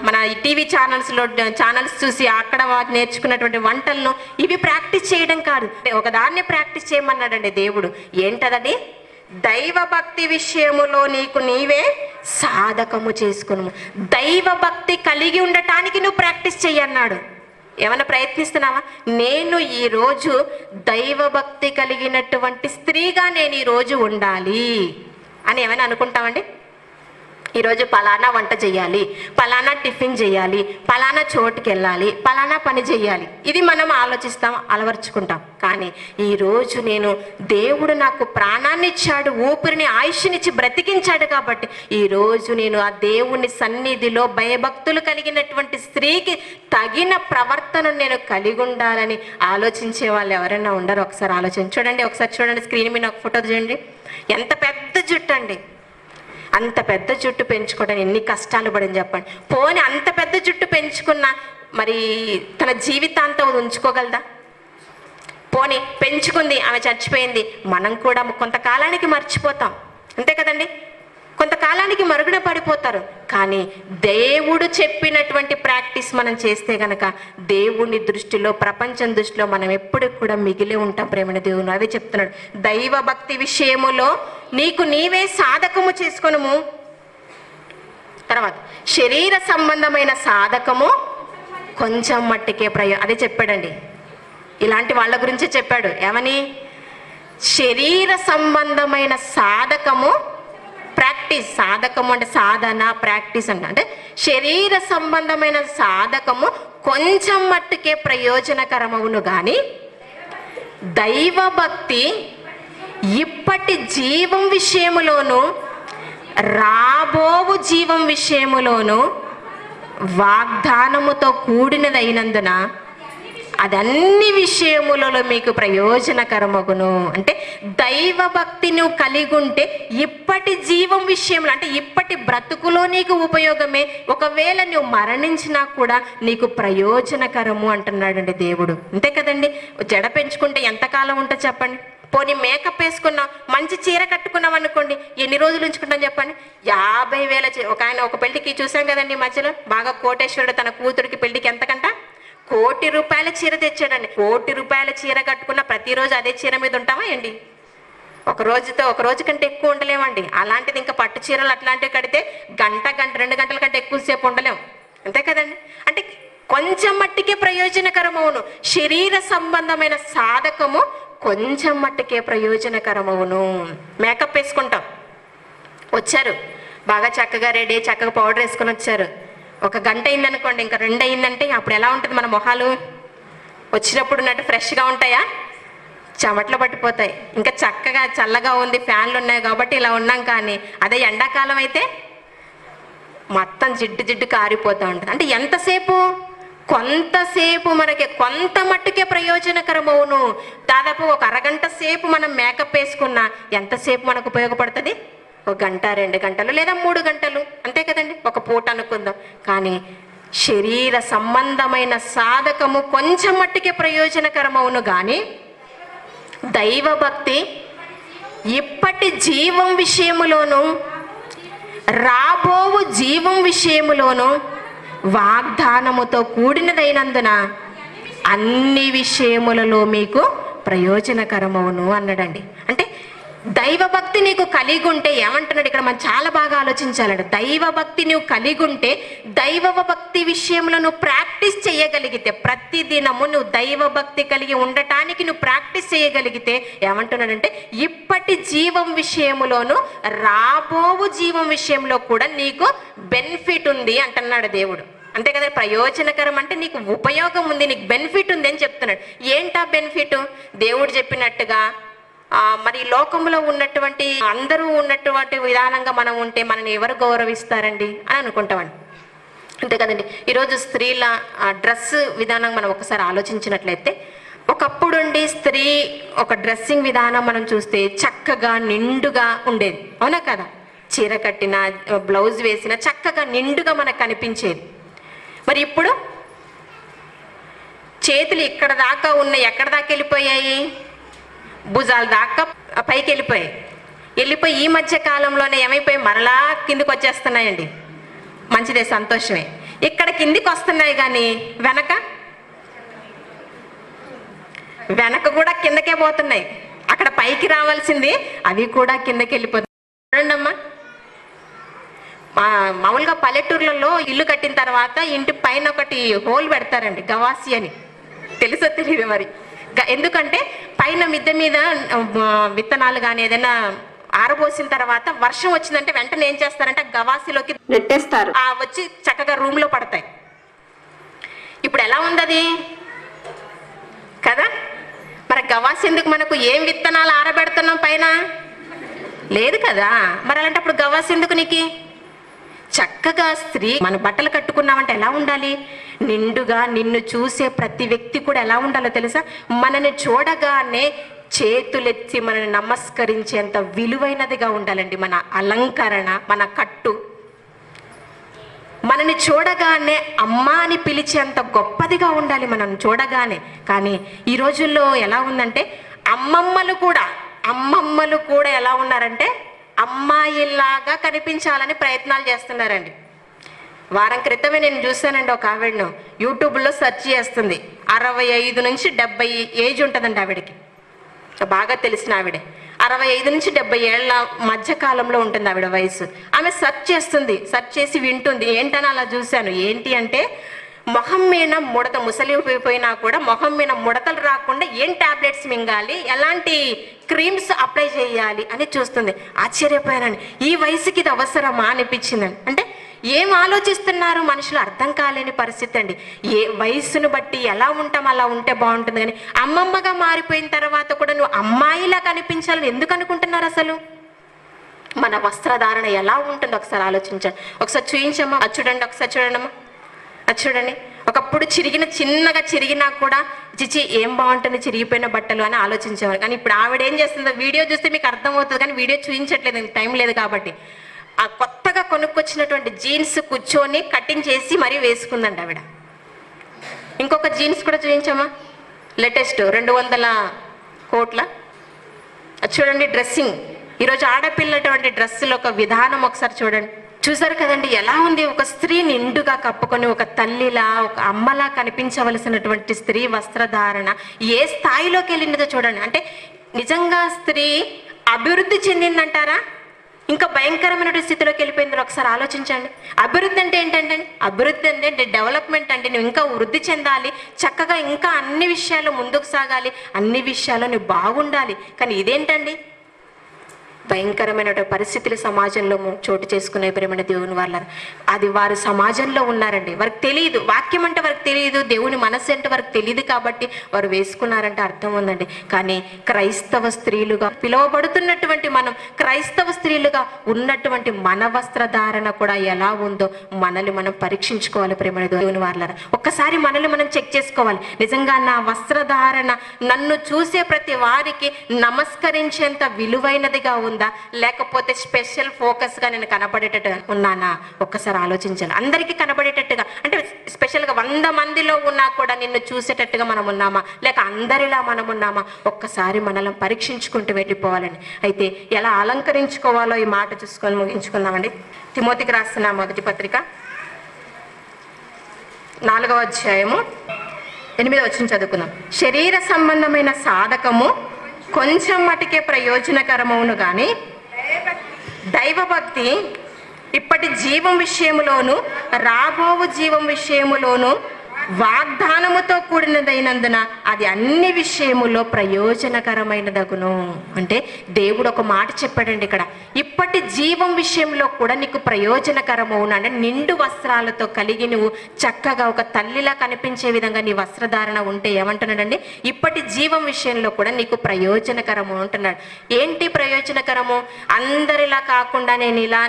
మన టీవీ ఛానల్స్ చూసి అక్కడ నేర్చుకున్నటువంటి వంటలను ఇవి ప్రాక్టీస్ చేయడం కాదు. ఒకదాన్నే ప్రాక్టీస్ చేయమన్నాడండి దేవుడు. ఏంటది? దైవభక్తి విషయములో నీకు నీవే సాధకము చేసుకును. దైవభక్తి కలిగి ఉండటానికి నువ్వు ప్రాక్టీస్ చెయ్యన్నాడు. ఏమైనా ప్రయత్నిస్తున్నావా? నేను ఈరోజు దైవభక్తి కలిగినటువంటి స్త్రీగా నేను ఈరోజు ఉండాలి అని ఏమైనా అనుకుంటామండి? ఈరోజు పలానా వంట చేయాలి, పలానా టిఫిన్ చేయాలి, పలానా చోటుకి వెళ్ళాలి, పలానా పని చేయాలి, ఇది మనం ఆలోచిస్తాం, అలవర్చుకుంటాం. కానీ ఈరోజు నేను, దేవుడు నాకు ప్రాణాన్ని ఇచ్చాడు, ఊపిరిని, ఆయుష్నిచ్చి బ్రతికించాడు కాబట్టి ఈరోజు నేను ఆ దేవుని సన్నిధిలో భయభక్తులు కలిగినటువంటి స్త్రీకి తగిన ప్రవర్తన నేను కలిగి ఉండాలని ఆలోచించే వాళ్ళు ఎవరైనా ఉండరు? ఒకసారి చూడండి, స్క్రీన్ మీద ఒక ఫోటో చూడండి. ఎంత పెద్ద జుట్టు అండి! అంత పెద్ద జుట్టు పెంచుకోవడానికి ఎన్ని కష్టాలు పడని చెప్పండి. పోనీ అంత పెద్ద జుట్టు పెంచుకున్న మరి తన జీవితాంతం ఉంచుకోగలదా? పోనీ పెంచుకుంది, ఆమె చచ్చిపోయింది, మనం కూడా కొంతకాలానికి మర్చిపోతాం, అంతే కదండి. కొంతకాలానికి మరుగున పడిపోతారు. కానీ దేవుడు చెప్పినటువంటి ప్రాక్టీస్ మనం చేస్తే గనక దేవుని దృష్టిలో, ప్రపంచం దృష్టిలో మనం ఎప్పటికి కూడా మిగిలి ఉంటాం. ప్రేమణ దేవుని అదే చెప్తున్నాడు, దైవ భక్తి విషయములో నీకు నీవే సాధకము చేసుకొనుము. తర్వాత శరీర సంబంధమైన సాధకము కొంచెం మట్టికే అదే చెప్పాడండి. ఇలాంటి వాళ్ళ గురించే చెప్పాడు. ఏమని? శరీర సంబంధమైన సాధకము, ప్రాక్టీస్. సాధకము అంటే సాధన, ప్రాక్టీస్ అంటే శరీర సంబంధమైన సాధకము కొంచెం మట్టుకే ప్రయోజనకరమవును కానీ దైవ భక్తి ఇప్పటి జీవం విషయములోను రాబోవు జీవం విషయములోను వాగ్దానముతో కూడినదైనందున అది అన్ని విషయములలో మీకు ప్రయోజనకరమగును. అంటే దైవ భక్తి నువ్వు కలిగి ఉంటే ఇప్పటి జీవం విషయంలో, అంటే ఇప్పటి బ్రతుకులో నీకు ఉపయోగమే, ఒకవేళ నువ్వు మరణించినా కూడా నీకు ప్రయోజనకరము అంటున్నాడండి దేవుడు. అంతే కదండి. జడ పెంచుకుంటే ఎంతకాలం ఉంటుంది చెప్పండి? పోనీ మేకప్ వేసుకున్నాం, మంచి చీర కట్టుకున్నాం అనుకోండి, ఎన్ని రోజులు ఉంచుకుంటాం చెప్పండి? 50,000 ఒక ఆయన ఒక పెళ్లికి చూసాం కదండి మధ్యలో, బాగా కోటేశ్వరుడు తన కూతురికి పెళ్లికి ఎంతకంట ₹1,00,00,000 చీర తెచ్చాడండి. ₹1,00,00,000 చీర కట్టుకున్న ప్రతిరోజు అదే చీర మీద ఉంటామా ఏంటి? ఒక రోజు కంటే ఎక్కువ ఉండలేమండి. అలాంటిది ఇంకా పట్టు చీరలు అట్లాంటివి కడితే గంట 2 గంటల కంటే ఎక్కువసేపు ఉండలేం. అంతే కదండి. అంటే కొంచెం మట్టికే ప్రయోజనకరమవును. శరీర సంబంధమైన సాధకము కొంచెం మట్టుకే ప్రయోజనకరమవును. మేకప్ వేసుకుంటాం, వచ్చారు బాగా చక్కగా రెడీ, చక్కగా పౌడర్ వేసుకొని వచ్చారు. ఒక గంట అయిందనుకోండి, ఇంకా 2 అయిందంటే అప్పుడు ఎలా ఉంటుంది మన మొహాలు? వచ్చినప్పుడు ఉన్నట్టు ఫ్రెష్గా ఉంటాయా? చెమట్లు పట్టిపోతాయి. ఇంకా చక్కగా చల్లగా ఉంది, ఫ్యాన్లు ఉన్నాయి కాబట్టి ఇలా ఉన్నాం. కానీ అదే ఎండాకాలం అయితే మొత్తం జిడ్డు కారిపోతూ ఉంటుంది. అంటే ఎంతసేపు? కొంతసేపు, మనకి కొంత మట్టుకే ప్రయోజనకరమవును. దాదాపు ఒక అరగంట సేపు మనం మేకప్ వేసుకున్నా ఎంతసేపు మనకు ఉపయోగపడుతుంది? 1 గంట, 2 గంటలు, లేదా 3 గంటలు. అంతే కదండి, ఒక పూట అనుకుందాం. కానీ శరీర సంబంధమైన సాధకము కొంచెం మట్టుకే ప్రయోజనకరమవును కానీ దైవ భక్తి ఇప్పటి జీవం విషయములోను రాబోవు జీవం విషయములోను వాగ్దానముతో కూడినదైనందున అన్ని విషయములలో మీకు ప్రయోజనకరమవును అన్నాడండి. అంటే దైవ భక్తి నీకు కలిగి ఉంటే ఏమంటున్నాడు ఇక్కడ? మనం చాలా బాగా ఆలోచించాలండి. దైవ భక్తి నువ్వు కలిగి ఉంటే, దైవ భక్తి విషయంలో నువ్వు ప్రాక్టీస్ చేయగలిగితే, ప్రతిదినము నువ్వు దైవ భక్తి కలిగి ఉండటానికి నువ్వు ప్రాక్టీస్ చేయగలిగితే ఏమంటున్నాడంటే ఇప్పటి జీవం విషయములోను రాబోవు జీవం విషయంలో కూడా నీకు బెనిఫిట్ ఉంది అంటున్నాడు దేవుడు. అంతే కదా, ప్రయోజనకరం అంటే నీకు ఉపయోగం ఉంది, నీకు బెనిఫిట్ ఉంది అని చెప్తున్నాడు. ఏంటా బెనిఫిట్? దేవుడు చెప్పినట్టుగా మరి లోకంలో ఉన్నటువంటి అందరూ ఉన్నటువంటి విధానంగా మనం ఉంటే మనని ఎవరు గౌరవిస్తారండి అని అనుకుంటామండి. అంతే కదండి. ఈరోజు స్త్రీల డ్రెస్ విధానం మనం ఒకసారి ఆలోచించినట్లయితే, ఒకప్పుడుండి స్త్రీ ఒక డ్రెస్సింగ్ విధానం మనం చూస్తే చక్కగా నిండుగా ఉండేది, అవునా కదా? చీర కట్టిన, బ్లౌజ్ వేసిన చక్కగా నిండుగా మనకు కనిపించేది. మరి ఇప్పుడు చేతులు ఇక్కడ దాకా ఉన్నాయి, ఎక్కడ దాకా వెళ్ళిపోయాయి? భుజాల దాకా పైకి వెళ్ళిపోయి ఈ మధ్య కాలంలోనే ఏమైపోయి మరలా కిందికి వచ్చేస్తున్నాయండి. మంచిదే, సంతోషమే. ఇక్కడ కిందికి వస్తున్నాయి కానీ వెనక కూడా కిందకే పోతున్నాయి. అక్కడ పైకి రావాల్సింది అవి కూడా కిందకి వెళ్ళిపోతున్నాయి. చూడండి అమ్మా, మామూలుగా పల్లెటూర్లలో ఇల్లు కట్టిన తర్వాత ఇంటి పైన ఒకటి హోల్ పెడతారండి, గవాసి అని. తెలుసో తెలియదు మరి. ఎందుకంటే పైన మిద్దె మీద విత్తనాలు కానీ ఏదైనా ఆరబోసిన తర్వాత వర్షం వచ్చిందంటే వెంటనే ఏం చేస్తారంటే గవాసిలోకి నెట్టేస్తారు, వచ్చి చక్కగా రూమ్ లో పడతాయి. ఇప్పుడు ఎలా ఉంది అది కదా? మరి గవాసి ఎందుకు? మనకు ఏం విత్తనాలు ఆరబెడుతున్నాం పైన? లేదు కదా. మరి అలాంటప్పుడు గవాసి ఎందుకు నీకు? చక్కగా స్త్రీ మన బట్టలు కట్టుకున్నామంటే ఎలా ఉండాలి? నిండుగా. నిన్ను చూసే ప్రతి వ్యక్తి కూడా ఎలా ఉండాలో తెలుసా? మనని చూడగానే చేతులెత్తి మనని నమస్కరించేంత విలువైనదిగా ఉండాలండి మన అలంకరణ, మన కట్టు. మనని చూడగానే అమ్మా అని పిలిచేంత గొప్పదిగా ఉండాలి మనం చూడగానే. కానీ ఈ రోజుల్లో ఎలా ఉందంటే అమ్మమ్మలు కూడా ఎలా ఉన్నారంటే అమ్మాయిలాగా కనిపించాలని ప్రయత్నాలు చేస్తున్నారండి. వారం క్రితమే నేను చూశానండి, ఒక ఆవిడను యూట్యూబ్లో సెర్చ్ చేస్తుంది. 65 నుంచి 70 ఏజ్ ఉంటుందండి ఆవిడకి, బాగా తెలిసిన ఆవిడే. 65 నుంచి 70 ఏళ్ళ మధ్యకాలంలో ఉంటుంది ఆవిడ వయసు. ఆమె సెర్చ్ చేస్తుంది, సెర్చ్ చేసి వింటుంది. ఏంటని అలా చూశాను. ఏంటి అంటే మొహం మీద ముడత, ముసలిపోయినా కూడా మొహం మీద ముడతలు రాకుండా ఏం టాబ్లెట్స్ మింగాలి, ఎలాంటి క్రీమ్స్ అప్లై చేయాలి అని చూస్తుంది. ఆశ్చర్యపోయానండి, ఈ వయసుకి ఇది అవసరమా అనిపించిందండి. అంటే ఏం ఆలోచిస్తున్నారు మనుషులు అర్థం కాలేని పరిస్థితి అండి. ఏ వయసును బట్టి ఎలా ఉంటాం అలా ఉంటే బాగుంటుంది, కానీ అమ్మమ్మగా మారిపోయిన తర్వాత కూడా నువ్వు అమ్మాయిలా కనిపించాలని ఎందుకు అనుకుంటున్నారు అసలు? మన వస్త్రధారణ ఎలా ఉంటుందో ఒకసారి ఆలోచించండి. ఒకసారి చూయించమ్మా, అది చూడండి, ఒకసారి చూడండమ్మా, అది చూడండి. ఒకప్పుడు చిన్నగా చిరిగినా కూడా చిచి ఏం బాగుంటుంది చిరిగిపోయిన బట్టలు అని ఆలోచించేవారు. కానీ ఇప్పుడు ఆవిడ ఏం చేస్తుందో వీడియో చూస్తే మీకు అర్థమవుతుంది, కానీ వీడియో చూపించట్లేదు, టైం లేదు కాబట్టి. ఆ కొత్తగా కొనుక్కొచ్చినటువంటి జీన్స్ కూర్చొని కటింగ్ చేసి మరీ వేసుకుందండి ఆవిడ. ఇంకొక జీన్స్ కూడా చూపించమ్మా, లేటెస్ట్ 200 కోట్ల. అది చూడండి డ్రెస్సింగ్. ఈరోజు ఆడపిల్లటువంటి డ్రెస్సులు ఒక విధానం ఒకసారి చూడండి. చూసారు కదండి ఎలా ఉంది? ఒక స్త్రీ నిండుగా కప్పుకొని ఒక తల్లిలా, ఒక అమ్మలా కనిపించవలసినటువంటి స్త్రీ వస్త్రధారణ ఏ స్థాయిలోకి వెళ్ళిందో చూడండి. అంటే నిజంగా స్త్రీ అభివృద్ధి చెందిందంటారా, ఇంకా భయంకరమైన స్థితిలోకి వెళ్ళిపోయిందో ఒకసారి ఆలోచించండి. అభివృద్ధి అంటే ఏంటంటే, అభివృద్ధి అంటే డెవలప్మెంట్ అంటే నువ్వు ఇంకా వృద్ధి చెందాలి, చక్కగా ఇంకా అన్ని విషయాల్లో ముందుకు సాగాలి, అన్ని విషయాల్లో నువ్వు బాగుండాలి. కానీ ఇదేంటండి, భయంకరమైన పరిస్థితులు సమాజంలో చోటు చేసుకునే ప్రేమైన దేవుని వాళ్ళ అది వారు సమాజంలో ఉన్నారండి. వారికి తెలియదు, వాక్యం అంటే వారికి తెలియదు, దేవుని మనస్సు అంటే వారికి తెలియదు, కాబట్టి వారు వేసుకున్నారంటే అర్థం ఉందండి. కానీ క్రైస్తవ స్త్రీలుగా పిలువబడుతున్నటువంటి మనం, క్రైస్తవ స్త్రీలుగా ఉన్నటువంటి మన వస్త్రధారణ కూడా ఎలా ఉందో మనల్ని మనం పరీక్షించుకోవాలి ప్రేమైన దేవుని వాళ్ళ. ఒక్కసారి మనల్ని మనం చెక్ చేసుకోవాలి. నిజంగా నా వస్త్రధారణ నన్ను చూసే ప్రతి వారికి నమస్కరించేంత విలువైనదిగా ఉందా, లేకపోతే స్పెషల్ ఫోకస్గా నేను కనబడేటట్టుగా ఉన్నానా? ఒక్కసారి ఆలోచించాలి. అందరికీ కనబడేటట్టుగా అంటే స్పెషల్గా 100 మందిలో ఉన్నా కూడా నిన్ను చూసేటట్టుగా మనం ఉన్నామా, లేక అందరిలా మనం ఉన్నామా? ఒక్కసారి మనల్ని పరీక్షించుకుంటూ వెళ్ళిపోవాలని. అయితే ఎలా అలంకరించుకోవాలో ఈ మాట చూసుకొని ముగించుకుందామండి. తిమోతికి రాసిన మొదటి పత్రిక 4వ అధ్యాయము 8వ వచనం చదువుకుందాం. శరీర సంబంధమైన సాధకము కొంచెం మటుకే ప్రయోజనకరమవును కానీ దైవభక్తి ఇప్పటి జీవం విషయములోను రాబోవు జీవం విషయములోను వాగ్దానముతో కూడినదైనందున అది అన్ని విషయములో ప్రయోజనకరమైనదగును. అంటే దేవుడు ఒక మాట చెప్పాడండి ఇక్కడ, ఇప్పటి జీవం విషయంలో కూడా నీకు ప్రయోజనకరమవును. అంటే నిండు వస్త్రాలతో కలిగి నువ్వు చక్కగా ఒక తల్లిలా కనిపించే విధంగా నీ వస్త్రధారణ ఉంటే ఏమంటున్నాడండి, ఇప్పటి జీవం విషయంలో కూడా నీకు ప్రయోజనకరము అంటున్నాడు. ఏంటి ప్రయోజనకరము? అందరిలా కాకుండా నేను ఇలా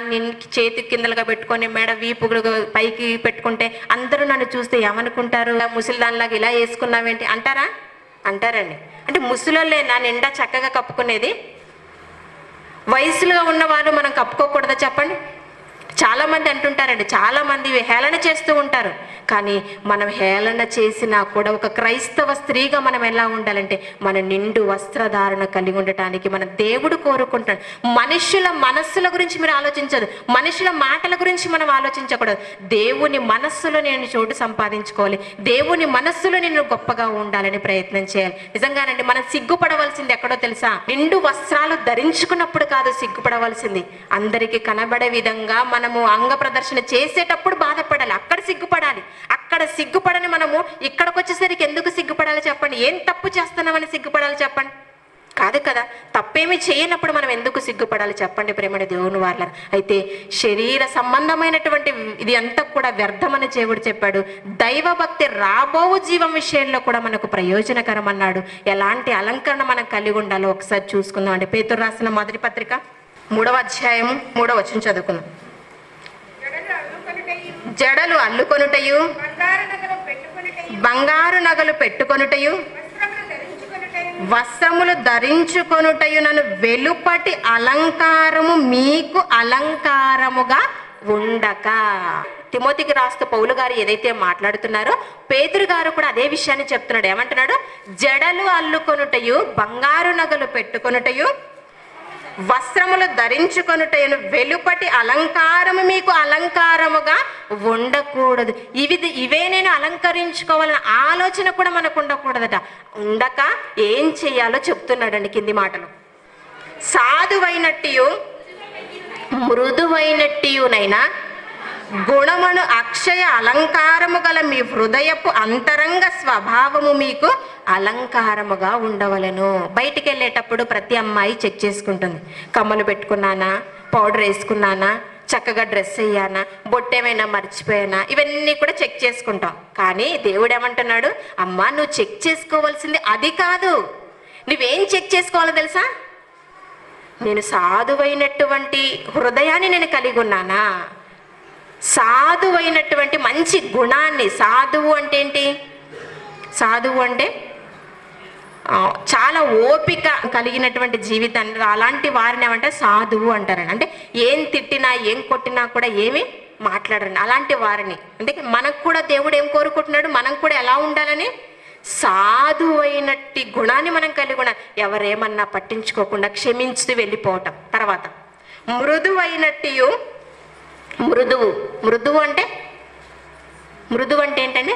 చేతి కిందలుగా పెట్టుకొని మెడ వీపు పైకి పెట్టుకుంటే అందరూ నన్ను చూస్తే ఏమనుకుంటారు, ముసలిదానిలాగా ఇలా వేసుకున్నావేంటి అంటారా? అంటారండి. అంటే ముసలోళ్ళేనా నిండా చక్కగా కప్పుకునేది? వయసులో ఉన్నవారు మనం కప్పుకోకూడదా చెప్పండి? చాలామంది అంటుంటారండి, చాలామంది హేళన చేస్తూ ఉంటారు. కానీ మనం హేళన చేసినా కూడా ఒక క్రైస్తవ స్త్రీగా మనం ఎలా ఉండాలంటే మన నిండు వస్త్రధారణ కలిగి ఉండటానికి మన దేవుడు కోరుకుంటాడు. మనుషుల మనస్సుల గురించి మీరు ఆలోచించదు, మనుషుల మాటల గురించి మనం ఆలోచించకూడదు. దేవుని మనస్సులో నేను చోటు సంపాదించుకోవాలి, దేవుని మనస్సులో నేను గొప్పగా ఉండాలని ప్రయత్నం చేయాలి. నిజంగానండి, మనం సిగ్గుపడవలసింది ఎక్కడో తెలుసా? నిండు వస్త్రాలు ధరించుకున్నప్పుడు కాదు సిగ్గుపడవలసింది, అందరికీ కనబడే విధంగా మనము అంగ ప్రదర్శన చేసేటప్పుడు బాధపడాలి, అక్కడ సిగ్గుపడాలి. అక్కడ సిగ్గుపడని మనము ఇక్కడికి వచ్చేసరికి ఎందుకు సిగ్గుపడాలి చెప్పండి? ఏం తప్పు చేస్తున్నామని సిగ్గుపడాలి చెప్పండి? కాదు కదా. తప్పేమీ చేయనప్పుడు మనం ఎందుకు సిగ్గుపడాలి చెప్పండి ప్రేమని దేవుని వాళ్ళ. అయితే శరీర సంబంధమైనటువంటి ఇది అంతా కూడా వ్యర్థమని దేవుడు చెప్పాడు. దైవభక్తి రాబోవు జీవం విషయంలో కూడా మనకు ప్రయోజనకరం అన్నాడు. ఎలాంటి అలంకరణ మనం కలిగి ఉండాలో ఒకసారి చూసుకుందాం అండి. పేతురు రాసిన మొదటి పత్రిక 3వ అధ్యాయం 3వ వచనం చదువుకుందాం. జడలు అల్లుకొనుటయు బంగారు నగలు పెట్టుకొనుటయు వస్త్రములు ధరించుకొనుటయు నన్ను వెలుపటి అలంకారము మీకు అలంకారముగా ఉండక. తిమోతికి రాస్తూ పౌలు గారు ఏదైతే మాట్లాడుతున్నారో పేతురు గారు కూడా అదే విషయాన్ని చెప్తున్నాడు. ఏమంటున్నాడు? జడలు అల్లుకొనుటయు బంగారు నగలు పెట్టుకొనుటయు వస్త్రములు ధరించుకొనుటను వెలుపటి అలంకారము మీకు అలంకారముగా ఉండకూడదు. ఇవే నేను అలంకరించుకోవాలన్న ఆలోచన కూడా మనకు ఉండకూడదట. ఉండక ఏం చేయాలో చెప్తున్నాడండి కింది మాటలు. సాధువైనట్టు మృదువైనట్టునైనా గుణమును అక్షయ అలంకారము గల మీ హృదయపు అంతరంగ స్వభావము మీకు అలంకారముగా ఉండవలెను. బయటికి వెళ్ళేటప్పుడు ప్రతి అమ్మాయి చెక్ చేసుకుంటుంది. కమ్మలు పెట్టుకున్నానా, పౌడర్ వేసుకున్నానా, చక్కగా డ్రెస్ అయ్యానా, బొట్టేమైనా మర్చిపోయానా, ఇవన్నీ కూడా చెక్ చేసుకుంటాం. కానీ దేవుడు ఏమంటున్నాడు, అమ్మా నువ్వు చెక్ చేసుకోవాల్సింది అది కాదు. నువ్వేం చెక్ చేసుకోవాలో తెలుసా? నేను సాధువైనటువంటి హృదయాన్ని నేను కలిగి ఉన్నానా, సాధువైనటువంటి మంచి గుణాన్ని. సాధువు అంటే ఏంటి? సాధువు అంటే చాలా ఓపిక కలిగినటువంటి జీవితాన్ని, అలాంటి వారిని ఏమంటే సాధువు అంటారండి. అంటే ఏం తిట్టినా ఏం కొట్టినా కూడా ఏమి మాట్లాడరండి అలాంటి వారిని. అంటే మనకు కూడా దేవుడు ఏం కోరుకుంటున్నాడు, మనం కూడా ఎలా ఉండాలని? సాధువైనట్టి గుణాన్ని మనం కలిగి ఉండాలి. ఎవరేమన్నా పట్టించుకోకుండా క్షమించుతూ వెళ్ళిపోవటం. తర్వాత మృదువైనట్టు, మృదువు అంటే ఏంటంటే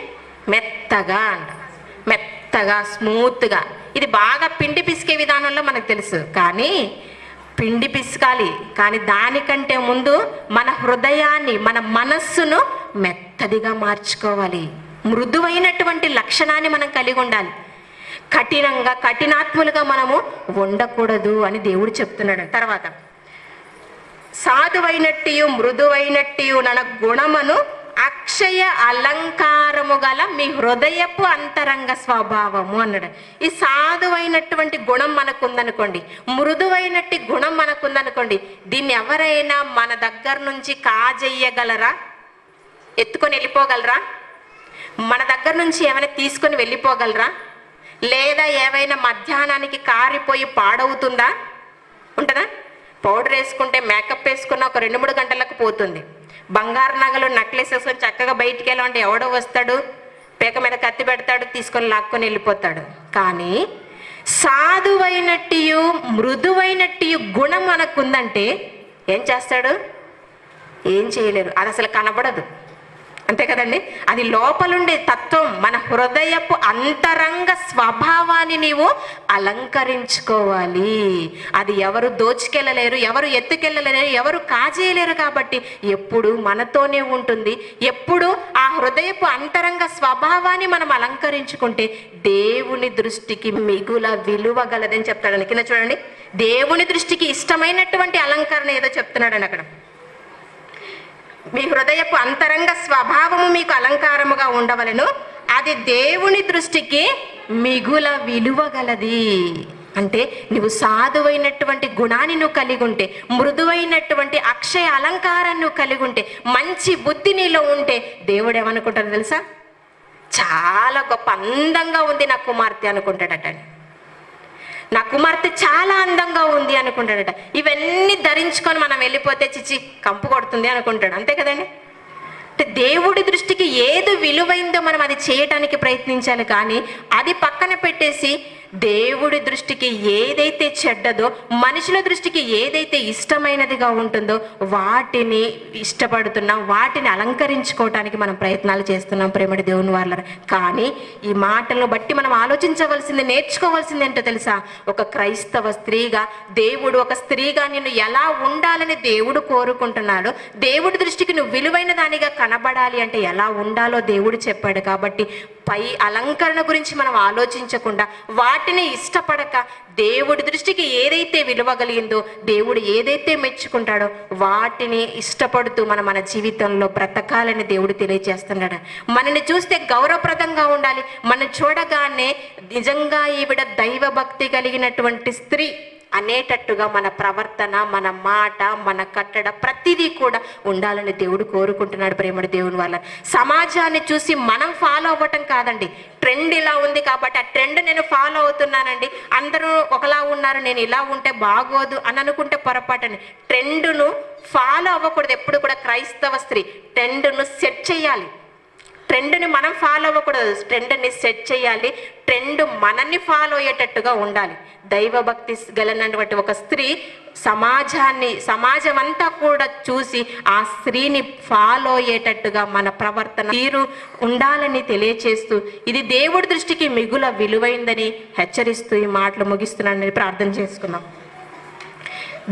మెత్తగా అంట, మెత్తగా స్మూత్గా. ఇది బాగా పిండి పిసికే విధానంలో మనకు తెలుసు. కానీ పిండి పిసకాలి, కానీ దానికంటే ముందు మన హృదయాన్ని, మన మనస్సును మెత్తదిగా మార్చుకోవాలి. మృదువైనటువంటి లక్షణాన్ని మనం కలిగి ఉండాలి. కఠినాత్ములుగా మనము ఉండకూడదు అని దేవుడు చెప్తున్నాడు. తర్వాత సాధువైనట్టు మృదువైనట్టు నన గుణమును అక్షయ అలంకారము గల మీ హృదయపు అంతరంగ స్వభావము అన్నాడు. ఈ సాధువైనటువంటి గుణం మనకుందనుకోండి, మృదువైనట్టి గుణం మనకుందనుకోండి, దీన్ని ఎవరైనా మన దగ్గర నుంచి కాజెయ్యగలరా? ఎత్తుకొని వెళ్ళిపోగలరా? మన దగ్గర నుంచి ఏమైనా తీసుకొని వెళ్ళిపోగలరా? లేదా ఏవైనా మధ్యాహ్నానికి కారిపోయి పాడవుతుందా? ఉంటుందా? పౌడర్ వేసుకుంటే, మేకప్ వేసుకున్న ఒక 2-3 గంటలకు పోతుంది. బంగారు నగలు నెక్లెస్ వేసుకొని చక్కగా బయటికి వెళ్ళాలంటే ఎవడో వస్తాడు, పేక మీద కత్తి పెడతాడు, తీసుకొని లాక్కొని వెళ్ళిపోతాడు. కానీ సాధువైనట్టు మృదువైనట్టు గుణం మనకుందంటే ఏం చేస్తాడు? ఏం చేయలేరు. అది అసలు కనబడదు. అంతే కదండి. అది లోపలుండే తత్వం, మన హృదయపు అంతరంగ స్వభావాన్ని నీవు అలంకరించుకోవాలి. అది ఎవరు దోచుకెళ్ళలేరు, ఎవరు ఎత్తుకెళ్ళలేరు, ఎవరు కాజేయలేరు. కాబట్టి ఎప్పుడు మనతోనే ఉంటుంది. ఎప్పుడు ఆ హృదయపు అంతరంగ స్వభావాన్ని మనం అలంకరించుకుంటే దేవుని దృష్టికి మిగుల విలువ గలదని చెప్తాడని. కింద చూడండి, దేవుని దృష్టికి ఇష్టమైనటువంటి అలంకరణ ఏదో చెప్తున్నాడని అక్కడ. మీ హృదయపు అంతరంగ స్వభావము మీకు అలంకారముగా ఉండవలెను, అది దేవుని దృష్టికి మిగుల విలువ గలది. అంటే నువ్వు సాధువైనటువంటి గుణాన్ని నువ్వు కలిగి ఉంటే, మృదువైనటువంటి అక్షయ అలంకారాన్ని నువ్వు కలిగి ఉంటే, మంచి బుద్ధి నీలో ఉంటే, దేవుడు ఏమనుకుంటాడు తెలుసా? చాలా గొప్ప అందంగా ఉంది నా కుమార్తె అనుకుంటాడట. నా కుమార్తె చాలా అందంగా ఉంది అనుకుంటాడట. ఇవన్నీ ధరించుకొని మనం వెళ్ళిపోతే చిచి కంపు కొడుతుంది అనుకుంటాడు. అంతే కదండి. అంటే దేవుడి దృష్టికి ఏది విలువైందో మనం అది చేయటానికి ప్రయత్నించాలి. కానీ అది పక్కన పెట్టేసి దేవుడి దృష్టికి ఏదైతే చెడ్డదో, మనుషుల దృష్టికి ఏదైతే ఇష్టమైనదిగా ఉంటుందో వాటిని ఇష్టపడుతున్నాం, వాటిని అలంకరించుకోవటానికి మనం ప్రయత్నాలు చేస్తున్నాం ప్రేమడి దేవుని వాళ్ళ. కానీ ఈ మాటలను బట్టి మనం ఆలోచించవలసింది, నేర్చుకోవాల్సింది ఏంటో తెలుసా? ఒక క్రైస్తవ స్త్రీగా దేవుడు ఒక స్త్రీగా నిన్ను ఎలా ఉండాలని దేవుడు కోరుకుంటున్నాడో, దేవుడి దృష్టికి నువ్వు విలువైన దానిగా కనబడాలి అంటే ఎలా ఉండాలో దేవుడు చెప్పాడు. కాబట్టి పై అలంకరణ గురించి మనం ఆలోచించకుండా, వాటిని ఇష్టపడక, దేవుడి దృష్టికి ఏదైతే విలువ కలిగిందో, దేవుడు ఏదైతే మెచ్చుకుంటాడో వాటిని ఇష్టపడుతూ మన జీవితంలో బ్రతకాలని దేవుడు తెలియజేస్తున్నాడు. మనని చూస్తే గౌరవప్రదంగా ఉండాలి. మనం చూడగానే నిజంగా ఈవిడ దైవ భక్తి కలిగినటువంటి స్త్రీ అనేటట్టుగా మన ప్రవర్తన, మన మాట, మన కట్టడ ప్రతిదీ కూడా ఉండాలని దేవుడు కోరుకుంటున్నాడు ప్రేమడి దేవుని వల్ల. సమాజాన్ని చూసి మనం ఫాలో అవ్వటం కాదండి. ట్రెండ్ ఇలా ఉంది కాబట్టి ఆ ట్రెండ్ నేను ఫాలో అవుతున్నానండి, అందరూ ఒకలా ఉన్నారు, నేను ఇలా ఉంటే బాగోదు అని అనుకుంటే పొరపాటని. ట్రెండ్ను ఫాలో అవ్వకూడదు ఎప్పుడు కూడా. క్రైస్తవ స్త్రీ ట్రెండ్ను సెట్ చేయాలి. ట్రెండ్ని మనం ఫాలో అవ్వకూడదు, ట్రెండ్ని సెట్ చేయాలి, ట్రెండ్ మనల్ని ఫాలో అయ్యేటట్టుగా ఉండాలి. దైవభక్తి గలనటువంటి ఒక స్త్రీ సమాజం అంతా కూడా చూసి ఆ స్త్రీని ఫాలో అయ్యేటట్టుగా మన ప్రవర్తన తీరు ఉండాలని తెలియచేస్తూ, ఇది దేవుడి దృష్టికి మిగుల విలువైందని హెచ్చరిస్తూ ఈ మాటలు ముగిస్తున్నానని ప్రార్థన చేసుకుందాం.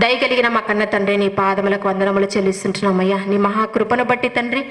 దయగలిగిన మా కన్న తండ్రి, నీ పాదములకు వందనములు చెల్లిస్తుంటున్నామయ్యా. నీ మహాకృపను బట్టి తండ్రి,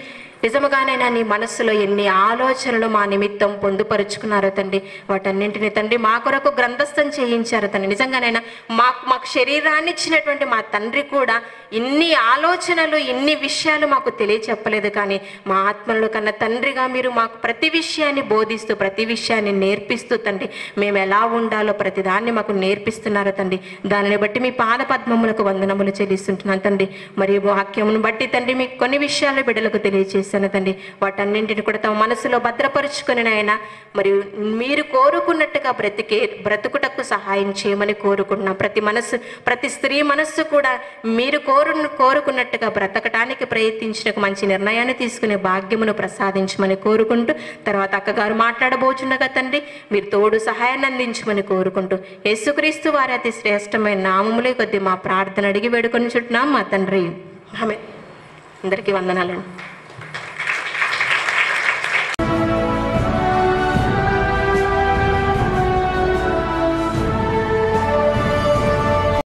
నిజముగానైనా నీ మనస్సులో ఎన్ని ఆలోచనలు మా నిమిత్తం పొందుపరుచుకున్నారో తండ్రి, వాటన్నింటినీ తండ్రి మా కొరకు గ్రంథస్థం చేయించారు తండ్రి. నిజంగానైనా మాకు శరీరాన్ని ఇచ్చినటువంటి మా తండ్రి కూడా ఇన్ని ఆలోచనలు, ఇన్ని విషయాలు మాకు తెలియచెప్పలేదు. కానీ మా ఆత్మలో కన్నా తండ్రిగా మీరు మాకు ప్రతి విషయాన్ని బోధిస్తూ, ప్రతి విషయాన్ని నేర్పిస్తూ తండ్రి, మేము ఎలా ఉండాలో ప్రతిదాన్ని మాకు నేర్పిస్తున్నారు తండ్రి. దానిని బట్టి మీ పాద పద్మములకు వందనములు చెల్లిస్తుంటున్నాను తండ్రి. మరియు వాక్యమును బట్టి తండ్రి మీకు కొన్ని విషయాలు బిడ్డలకు తెలియజేస్తాను తండ్రి. వాటన్నింటిని కూడా తమ మనసులో భద్రపరుచుకొని నాయన, మరియు మీరు కోరుకున్నట్టుగా బ్రతుకుటకు సహాయం చేయమని కోరుకుంటున్నాం. ప్రతి స్త్రీ మనస్సు కూడా మీరు కోరుకున్నట్టుగా బ్రతకటానికి ప్రయత్నించిన మంచి నిర్ణయాన్ని తీసుకునే భాగ్యమును ప్రసాదించమని కోరుకుంటూ, తర్వాత అక్కగారు మాట్లాడబోచుండగా తండ్రి మీరు తోడు సహాయాన్ని అందించమని కోరుకుంటూ, యేసుక్రీస్తు వారి అతి శ్రేష్టమైన నామములే కొద్ది మా ప్రార్థన అడిగి వేడుకొని చుట్టున్నాం మా తండ్రి. ఆమేన్. అందరికీ వందనాలండి.